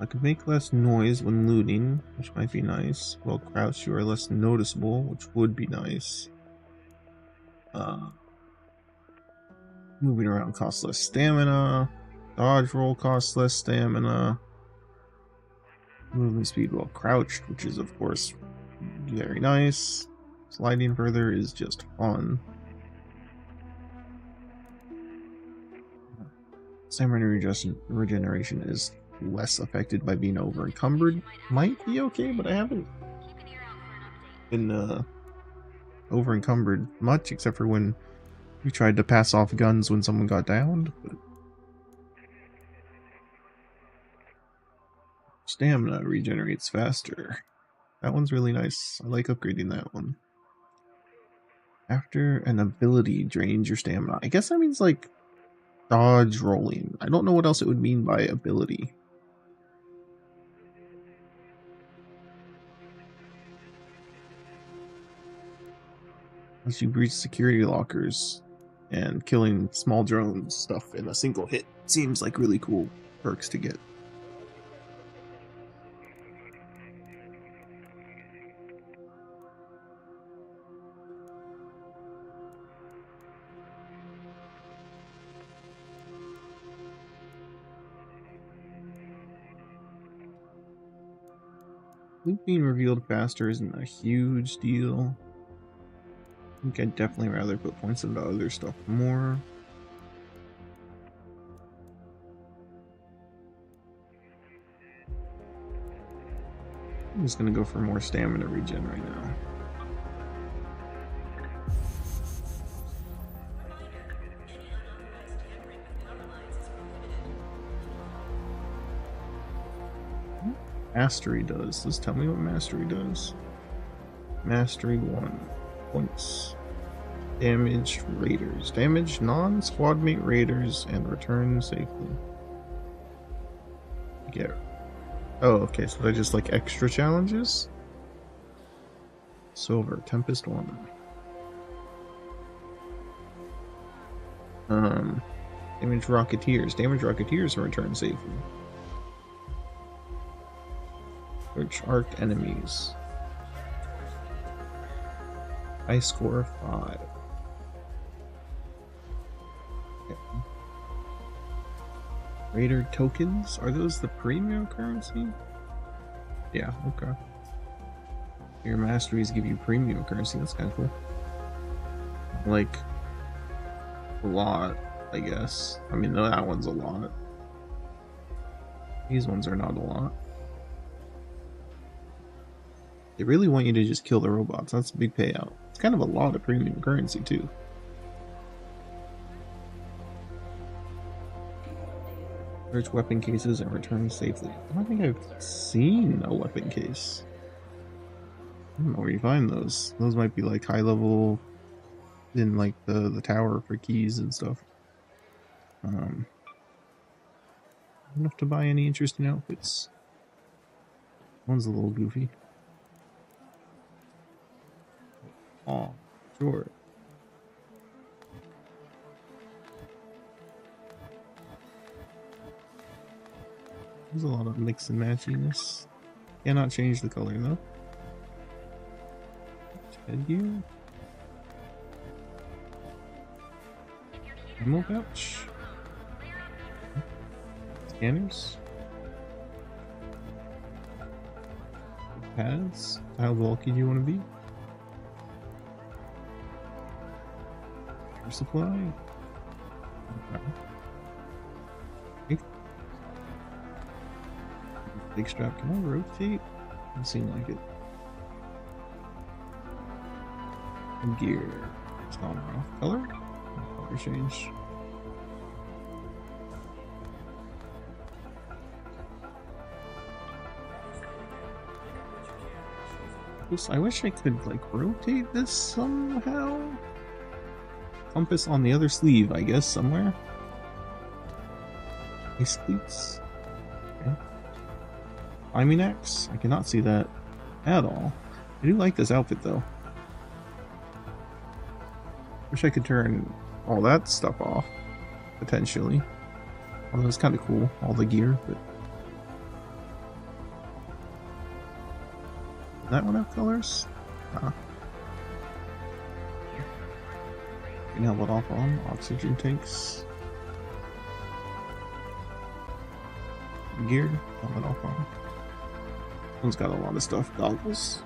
Speaker 1: I could make less noise when looting, which might be nice. While crouched, you are less noticeable, which would be nice. Moving around costs less stamina. Dodge roll costs less stamina. Movement speed while crouched, which is of course very nice. Sliding further is just fun. Stamina regeneration is less affected by being over encumbered. Might be okay, but I haven't been over encumbered much, except for when we tried to pass off guns when someone got downed. But stamina regenerates faster. That one's really nice. I like upgrading that one. After an ability drains your stamina. I guess that means like dodge rolling. I don't know what else it would mean by ability. Once you breach security lockers and killing small drones stuff in a single hit seems like really cool perks to get. Loot being revealed faster isn't a huge deal. I think I'd definitely rather put points into other stuff more. I'm just gonna go for more stamina regen right now. Mastery does. Let's tell me what mastery does. Mastery 1. Points. Damage raiders. Damage non-squad mate raiders and return safely. Get. Oh, okay, so they're just like extra challenges? Silver. Tempest 1. Damage rocketeers. Damage rocketeers and return safely. Search arc enemies. High score 5. Okay. Raider tokens? Are those the premium currency? Yeah, okay. Your masteries give you premium currency. That's kind of cool. Like, a lot, I guess. I mean, that one's a lot. These ones are not a lot. They really want you to just kill the robots. That's a big payout. It's kind of a lot of premium currency, too. Search weapon cases and return safely. I don't think I've seen a weapon case. I don't know where you find those. Those might be like high level in like the tower for keys and stuff. Enough to buy any interesting outfits. One's a little goofy. Oh, sure. There's a lot of mix and matchiness. Cannot change the color though. Headgear. Ammo pouch. Scanners. Pads. How bulky do you want to be? Air supply. Okay. Big strap. Can I rotate? Doesn't seem like it. And gear. It's not off color. Color change. I wish I could like rotate this somehow. Compass on the other sleeve, I guess, somewhere. Ice cleats. Okay. Climbing axe. I cannot see that at all. I do like this outfit though. Wish I could turn all that stuff off, potentially. Although it's kind of cool, all the gear, but does that one have colors? You can help it off on oxygen tanks. Geared, help it off on. One's got a lot of stuff. Goggles.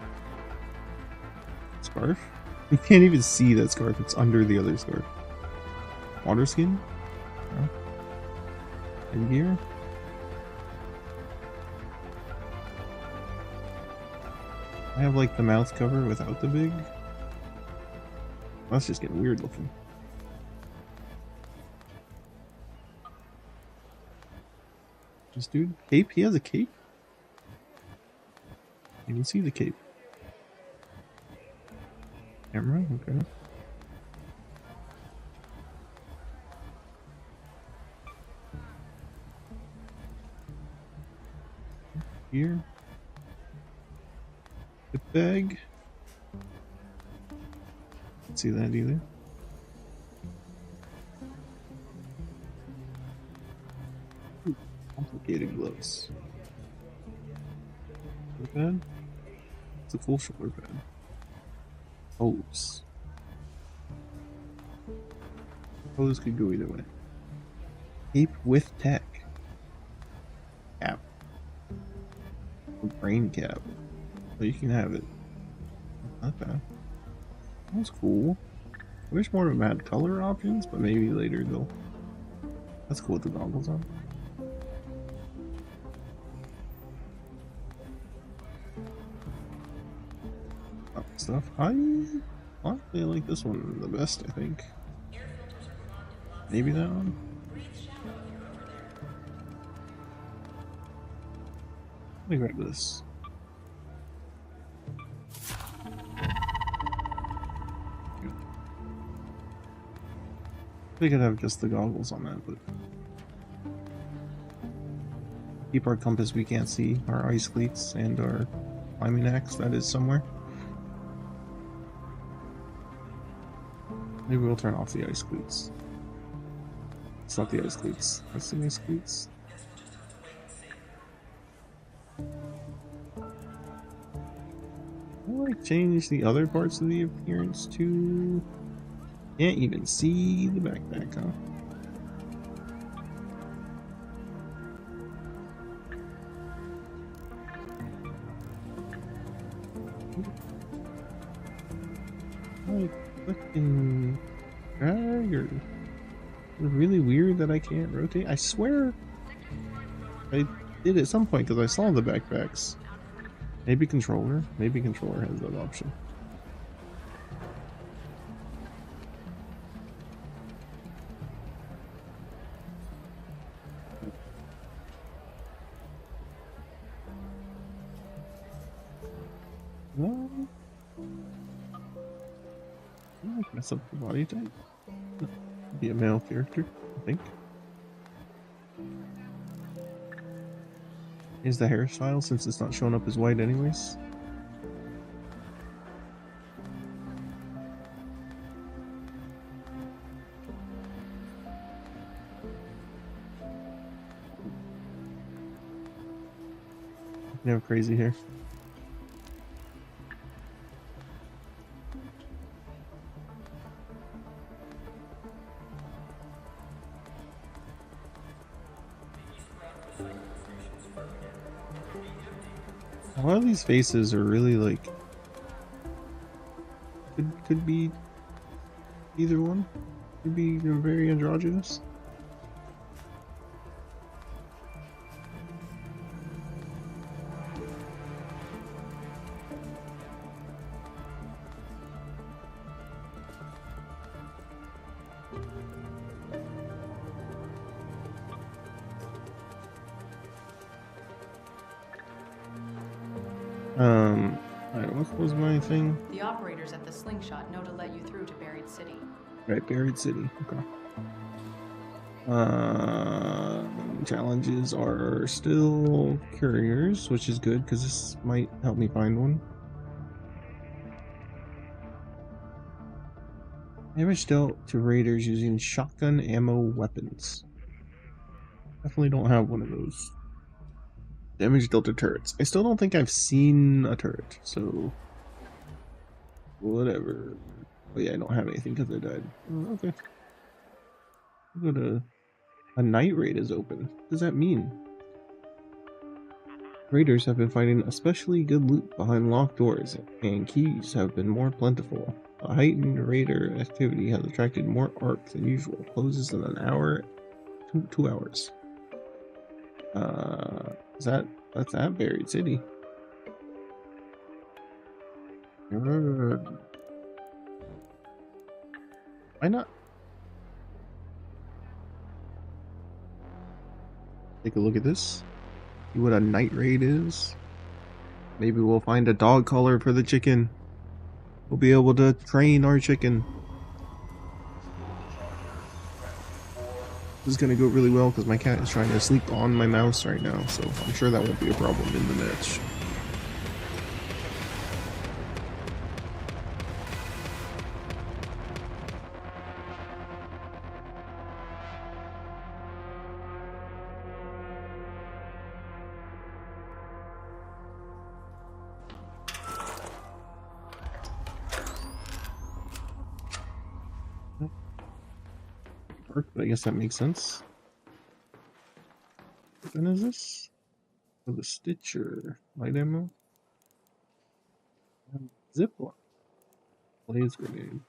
Speaker 1: Scarf. You can't even see that scarf, it's under the other scarf. Water skin. Yeah. And gear. I have like the mouth cover without the big. That's just getting weird looking. This dude, cape? He has a cape? You can see the cape. Camera? Okay. Here. The bag. Can't see that either. Ooh, complicated gloves. Shoulder pad? It's a full shoulder pad. Hose. Hose could go either way. Cape with tech. Cap. A brain cap. So you can have it. Not bad. That's cool. I wish more of them had color options, but maybe later they'll. That's cool with the goggles on. Oh, stuff. Honestly, I like this one the best, I think. Maybe that one? Let me grab this. We could have just the goggles on that, but keep our compass we can't see, our ice cleats, and our climbing axe that is somewhere. Maybe we'll turn off the ice cleats. It's not the ice cleats. That's the ice cleats. I'll like change the other parts of the appearance too. Can't even see the backpack, huh? Like fucking drag or it's really weird that I can't rotate. I swear I did at some point because I saw the backpacks. Maybe controller. Maybe controller has that option. No. I like mess up the body type. Be a male character, I think. Is the hairstyle since it's not showing up as white anyways? You have crazy hair. A lot of these faces are really like could be either one. Could be very androgynous. Alright, what was my thing?
Speaker 4: The operators at the slingshot know to let you through to Buried City.
Speaker 1: Right, Buried City. Okay. Challenges are still couriers, which is good because this might help me find one. Damage dealt to raiders using shotgun ammo weapons. Definitely don't have one of those. Damage dealt to turrets. I still don't think I've seen a turret, so whatever. Oh yeah, I don't have anything because I died. Oh, okay. Go to a night raid is open. What does that mean? Raiders have been finding especially good loot behind locked doors, and keys have been more plentiful. A heightened raider activity has attracted more ARC than usual. Closes in an hour, 2 hours. Is that's that buried city? Why not? Take a look at this. See what a night raid is. Maybe we'll find a dog collar for the chicken. We'll be able to train our chicken. This is gonna go really well because my cat is trying to sleep on my mouse right now, so I'm sure that won't be a problem in the match. Dark, but I guess that makes sense. What gun is this? Oh, the Stitcher. Light ammo? Ziploc. Blaze grenade.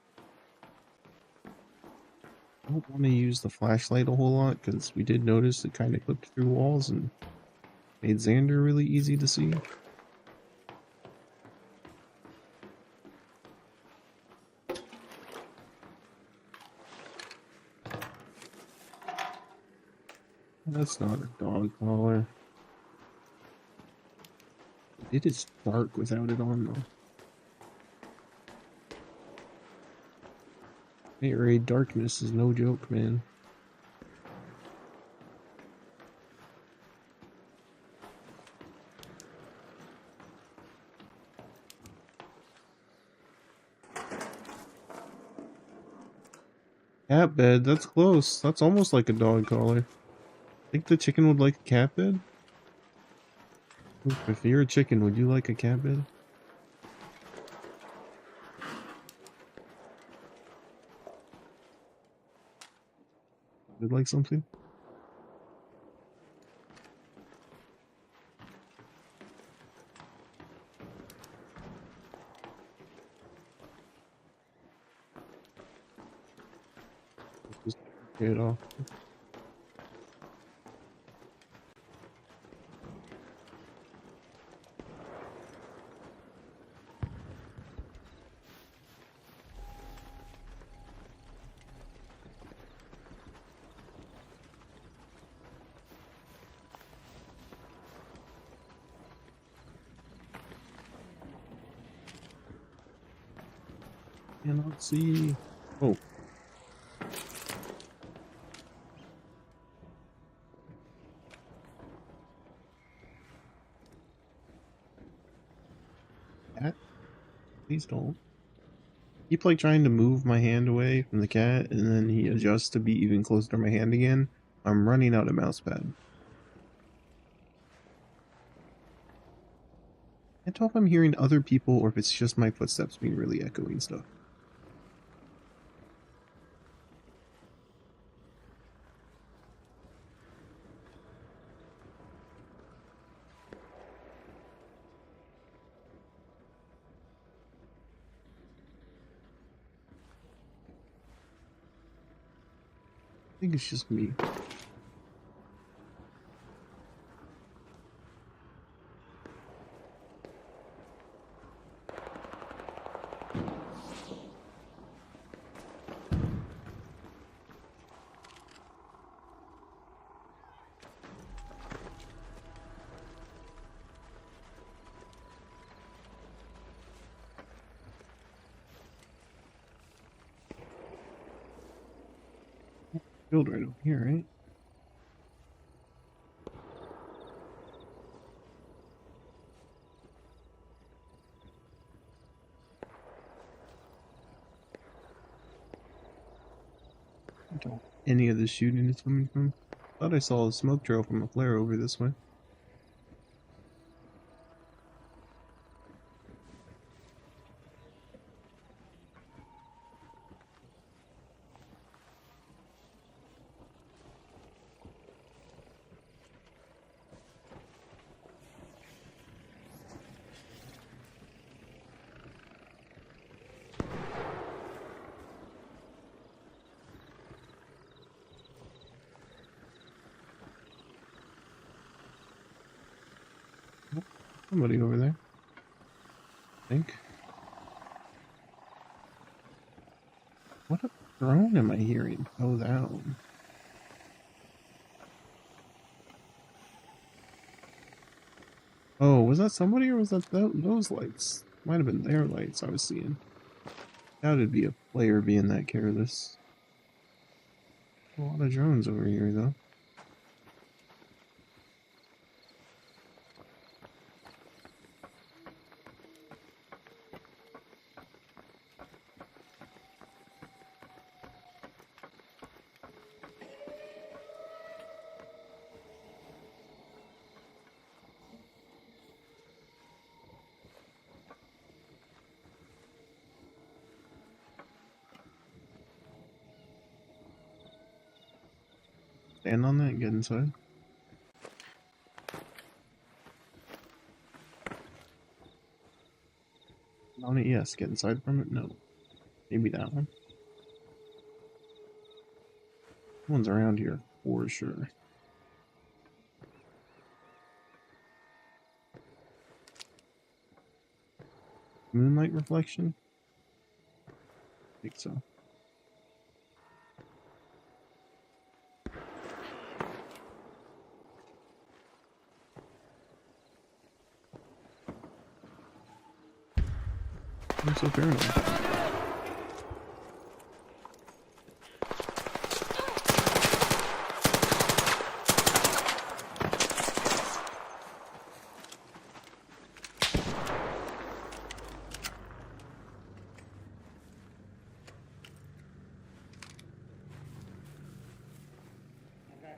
Speaker 1: I don't want to use the flashlight a whole lot because we did notice it kind of clipped through walls and made Xander really easy to see. That's not a dog collar. It is dark without it on though. Hey, Ray, darkness is no joke, man. Cat bed, that's close. That's almost like a dog collar. Think the chicken would like a cat bed? If you're a chicken, would you like a cat bed? Would like something? Just get it off. Cannot see. Oh. Cat? Please don't. Keep like trying to move my hand away from the cat, and then he adjusts to be even closer to my hand again. I'm running out of mouse pad. I can't tell if I'm hearing other people or if it's just my footsteps being really echoing stuff. I think it's just me. Build right over here, right? I don't know any of the shooting is coming from. Thought I saw a smoke trail from a flare over this way. Somebody over there, I think. What a drone am I hearing? Oh, that one. Oh, was that somebody or was that those lights? Might have been their lights I was seeing. That would be a player being that careless. A lot of drones over here, though. Stand on that and get inside. On it, yes. Get inside from it? No. Maybe that one. One's around here for sure. Moonlight reflection? I think so. I'm so paranoid.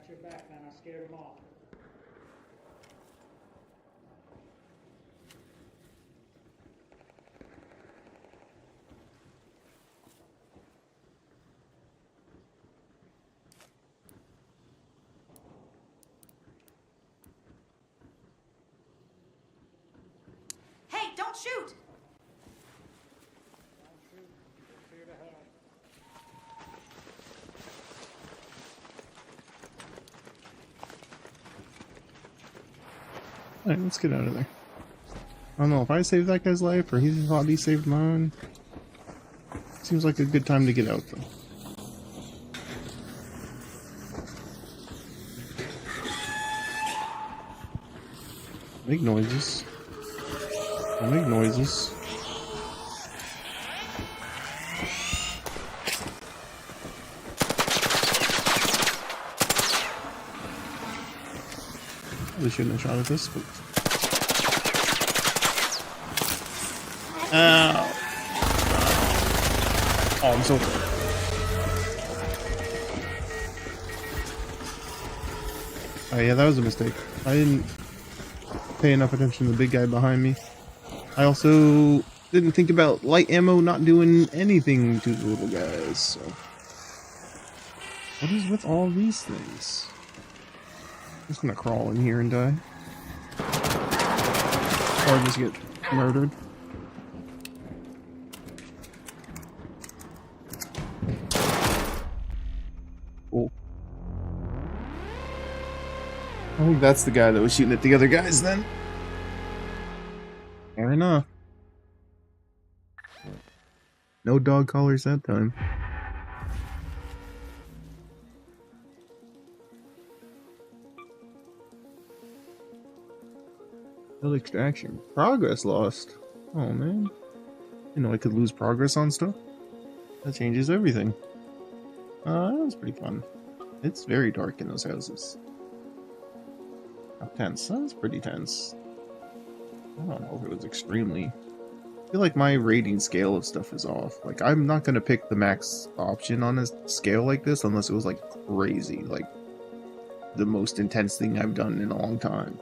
Speaker 5: Your back, man. I scared him off.
Speaker 2: Hey, don't shoot!
Speaker 5: Don't shoot. Just here to help.
Speaker 1: Alright, let's get out of there. I don't know if I saved that guy's life or he thought he saved mine. Seems like a good time to get out, though. Make noises. I'll make noises. Probably shouldn't have shot at this, but... Ow! Oh, I'm so... Oh yeah, that was a mistake. I didn't pay enough attention to the big guy behind me. I also didn't think about light ammo not doing anything to the little guys, so... What is with all these things? I'm just gonna crawl in here and die. Or just get murdered. Cool. I think that's the guy that was shooting at the other guys then. Fair enough. No dog collars that time. Failed extraction. Progress lost. Oh man. You know I could lose progress on stuff. That changes everything. That was pretty fun. It's very dark in those houses. How tense. That was pretty tense. I don't know if it was extremely... I feel like my rating scale of stuff is off. Like, I'm not gonna pick the max option on a scale like this unless it was, like, crazy. Like, the most intense thing I've done in a long time.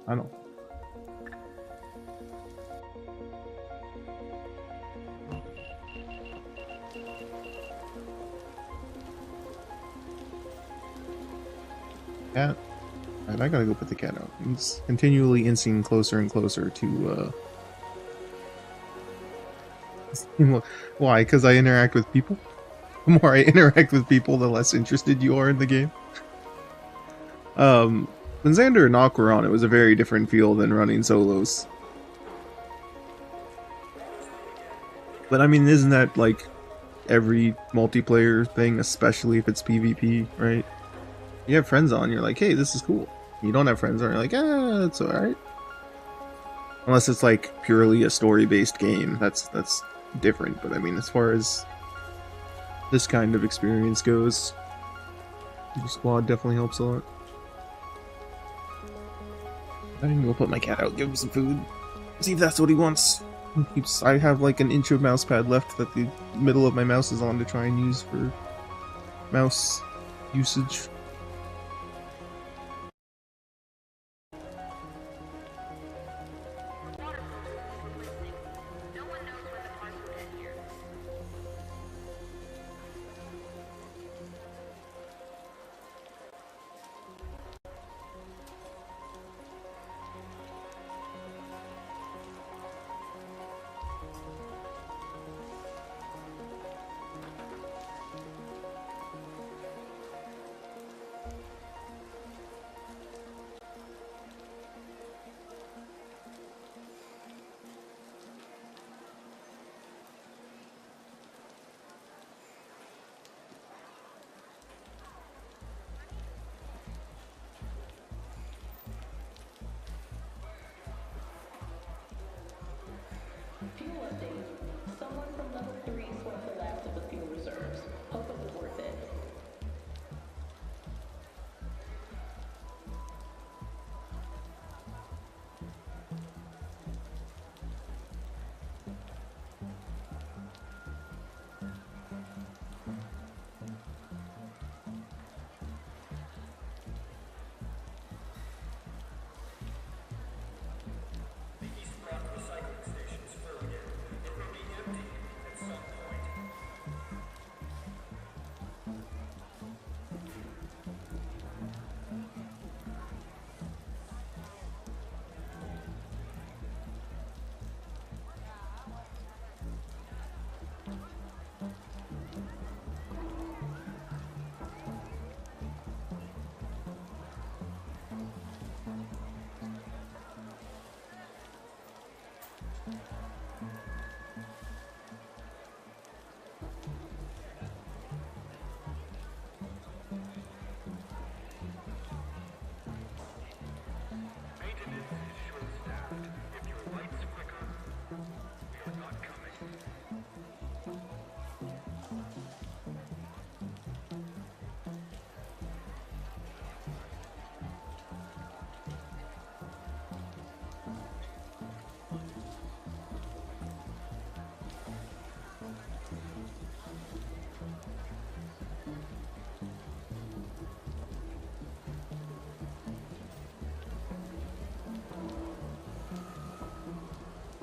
Speaker 1: I don't. Cat. Alright, I gotta go put the cat out. He's continually inching closer and closer to, Why? Because I interact with people? The more I interact with people, the less interested you are in the game. When Xander and Nock were on, it was a very different feel than running solos. But I mean, isn't that like every multiplayer thing, especially if it's PvP, right? You have friends on, you're like, hey, this is cool. You don't have friends on, you're like, it's alright. Unless it's like purely a story-based game, that's different. But I mean, as far as this kind of experience goes, the squad definitely helps a lot. I can go put my cat out, give him some food, see if that's what he wants. I have like an inch of mouse pad left that the middle of my mouse is on to try and use for mouse usage.
Speaker 6: Fuel update. Someone from level 3 swept the last of the fuel reserves. Hope it was worth it.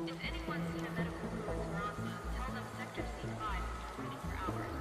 Speaker 3: If anyone's seen a medical reports for Oslo, tell them Sector C5 has been waiting for hours.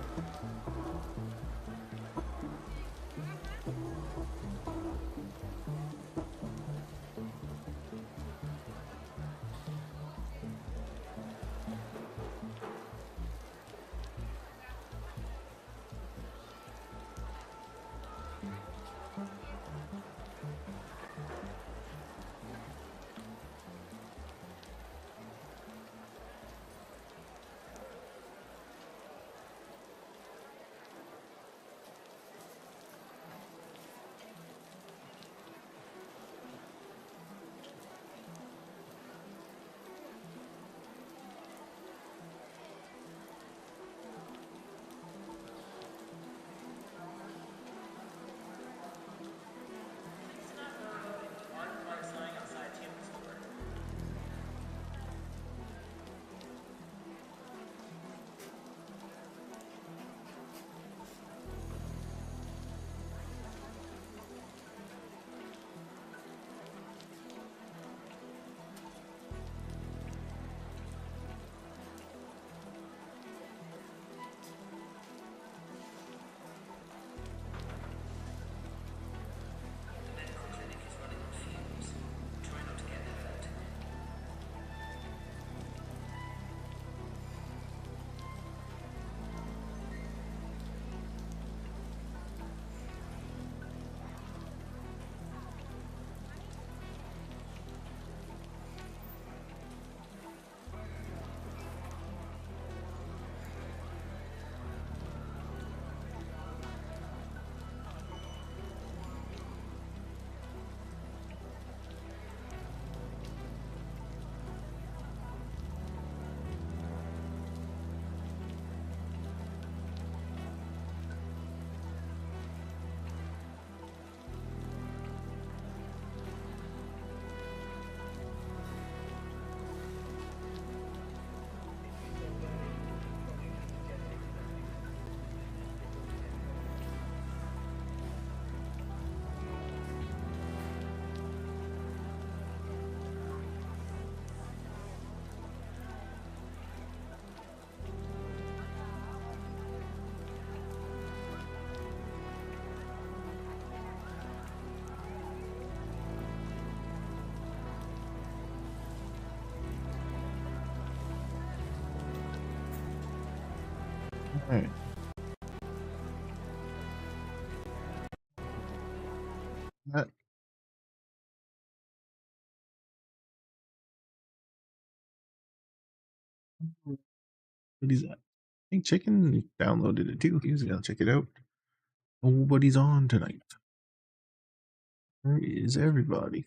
Speaker 1: Alright. That. What is that? I think Chicken downloaded it too. He was gonna check it out. Nobody's on tonight. Where is everybody?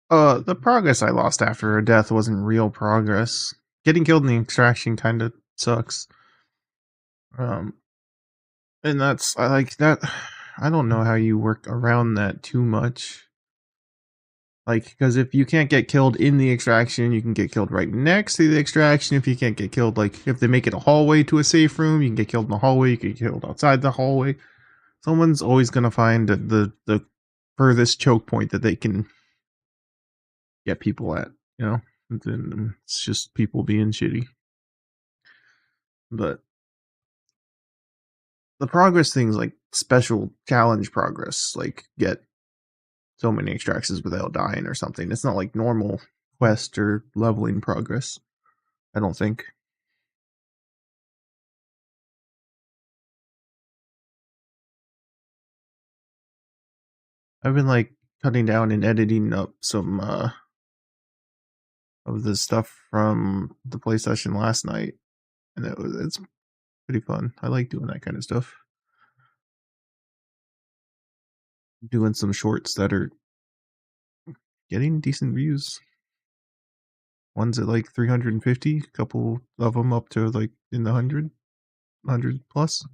Speaker 1: The progress I lost after a death wasn't real progress. Getting killed in the extraction kind of sucks. And that's I like that. I don't know how you work around that too much. Like, because if you can't get killed in the extraction, you can get killed right next to the extraction. If you can't get killed, like, if they make it a hallway to a safe room, you can get killed in the hallway, you can get killed outside the hallway. Someone's always gonna find the furthest choke point that they can get people at, you know? And then it's just people being shitty. But the progress things, like special challenge progress, like get so many extractions without dying or something. It's not like normal quest or leveling progress, I don't think. I've been like cutting down and editing up some of the stuff from the play session last night, and it's pretty fun. I like doing that kind of stuff. Doing some shorts that are getting decent views. One's at like 350, a couple of them up to like in the 100 plus.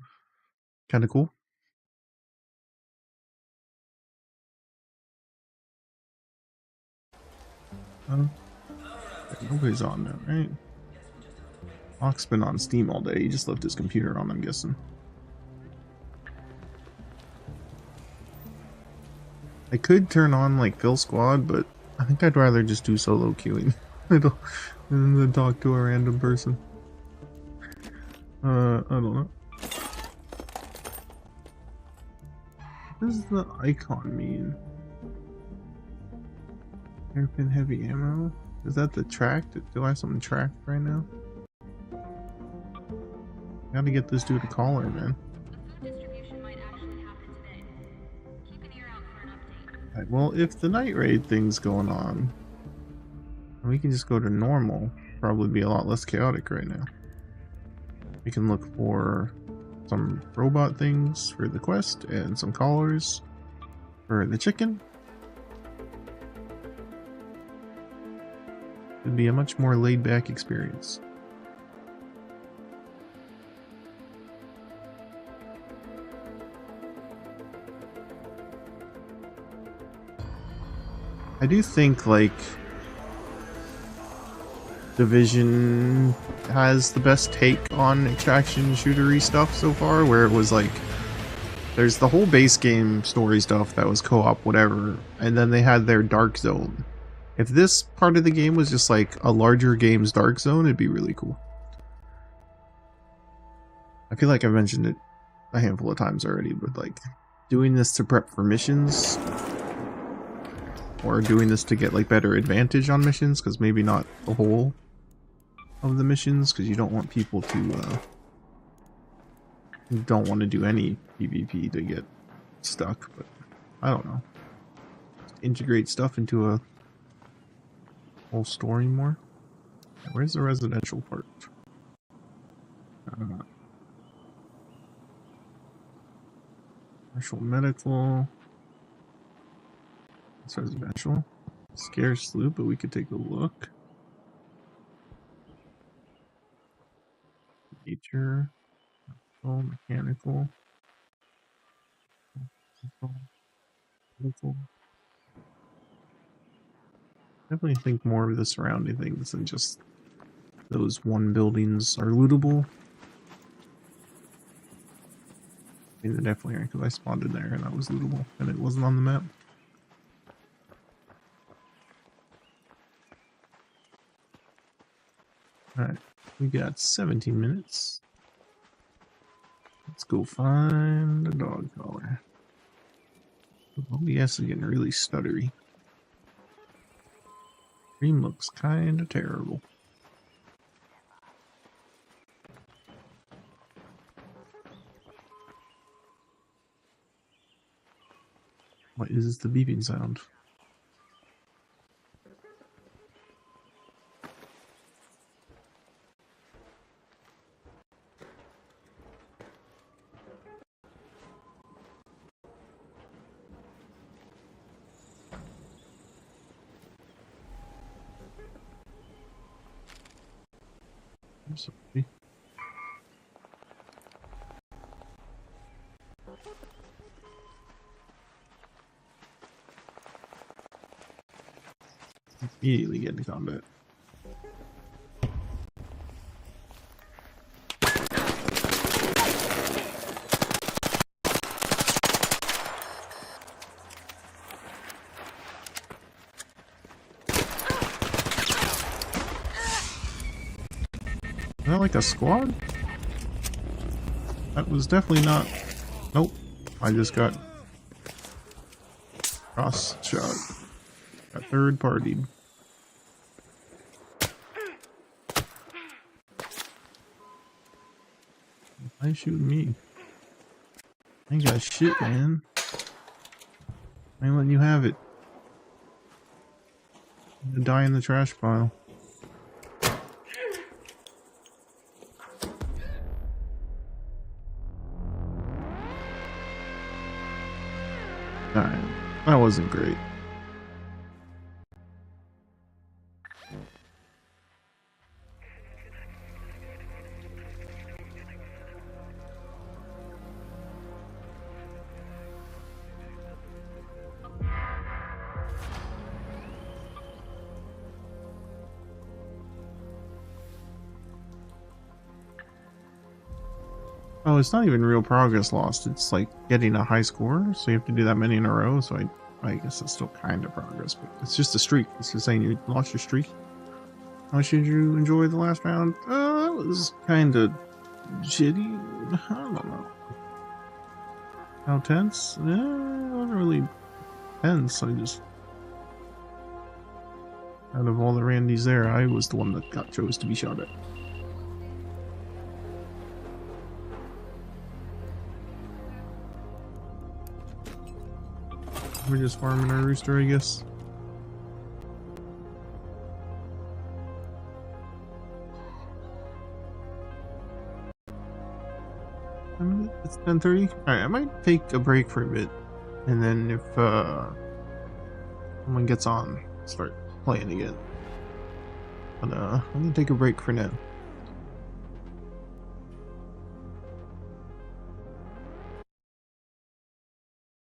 Speaker 1: Kind of cool. Nobody's on now, right? Hawk's been on Steam all day. He just left his computer on, I'm guessing. I could turn on like Kill Squad, but I think I'd rather just do solo queuing than talk to a random person. I don't know. What does the icon mean? Hairpin heavy ammo? Is that the tracked? Do I have something tracked right now? Gotta get this dude a collar, man. Right, well, if the night raid thing's going on, we can just go to normal. Probably be a lot less chaotic right now. We can look for some robot things for the quest and some collars for the chicken. It'd be a much more laid-back experience. I do think, like, Division has the best take on extraction shootery stuff so far, where it was like, there's the whole base game story stuff that was co-op, whatever, and then they had their dark zone. If this part of the game was just like a larger game's dark zone, it'd be really cool. I feel like I've mentioned it a handful of times already, but like, doing this to prep for missions, or doing this to get like better advantage on missions, because maybe not the whole of the missions, because you don't want people to don't want to do any PvP to get stuck, but I don't know. Just integrate stuff into a whole story more. Where's the residential part? Commercial medical. It's residential. Scarce loot, but we could take a look. Nature. Mechanical. Medical. Definitely think more of the surrounding things than just those one buildings are lootable. I mean, they definitely are, because I spawned in there and that was lootable, and it wasn't on the map. Alright, we got 17 minutes. Let's go find the dog collar. OBS is getting really stuttery. Stream looks kinda terrible. What is the beeping sound? I'm sorry. Immediately get into combat. Is that like a squad? That was definitely not. Nope. I just got cross shot. Got third partied. Why are you shooting me? I ain't got shit, man. I ain't letting you have it. I'm gonna die in the trash pile. Alright. That wasn't great. Oh, it's not even real progress lost. It's like getting a high score, so you have to do that many in a row. So I guess it's still kind of progress, but it's just a streak. It's just saying you lost your streak. How much did you enjoy the last round? That was kind of shitty. I don't know. How tense? It wasn't really tense. I just, out of all the Randys there, I was the one that chose to be shot at. We're just farming our rooster, I guess. It's 10:30. Alright, I might take a break for a bit, and then if someone gets on, start playing again. But I'm gonna take a break for now.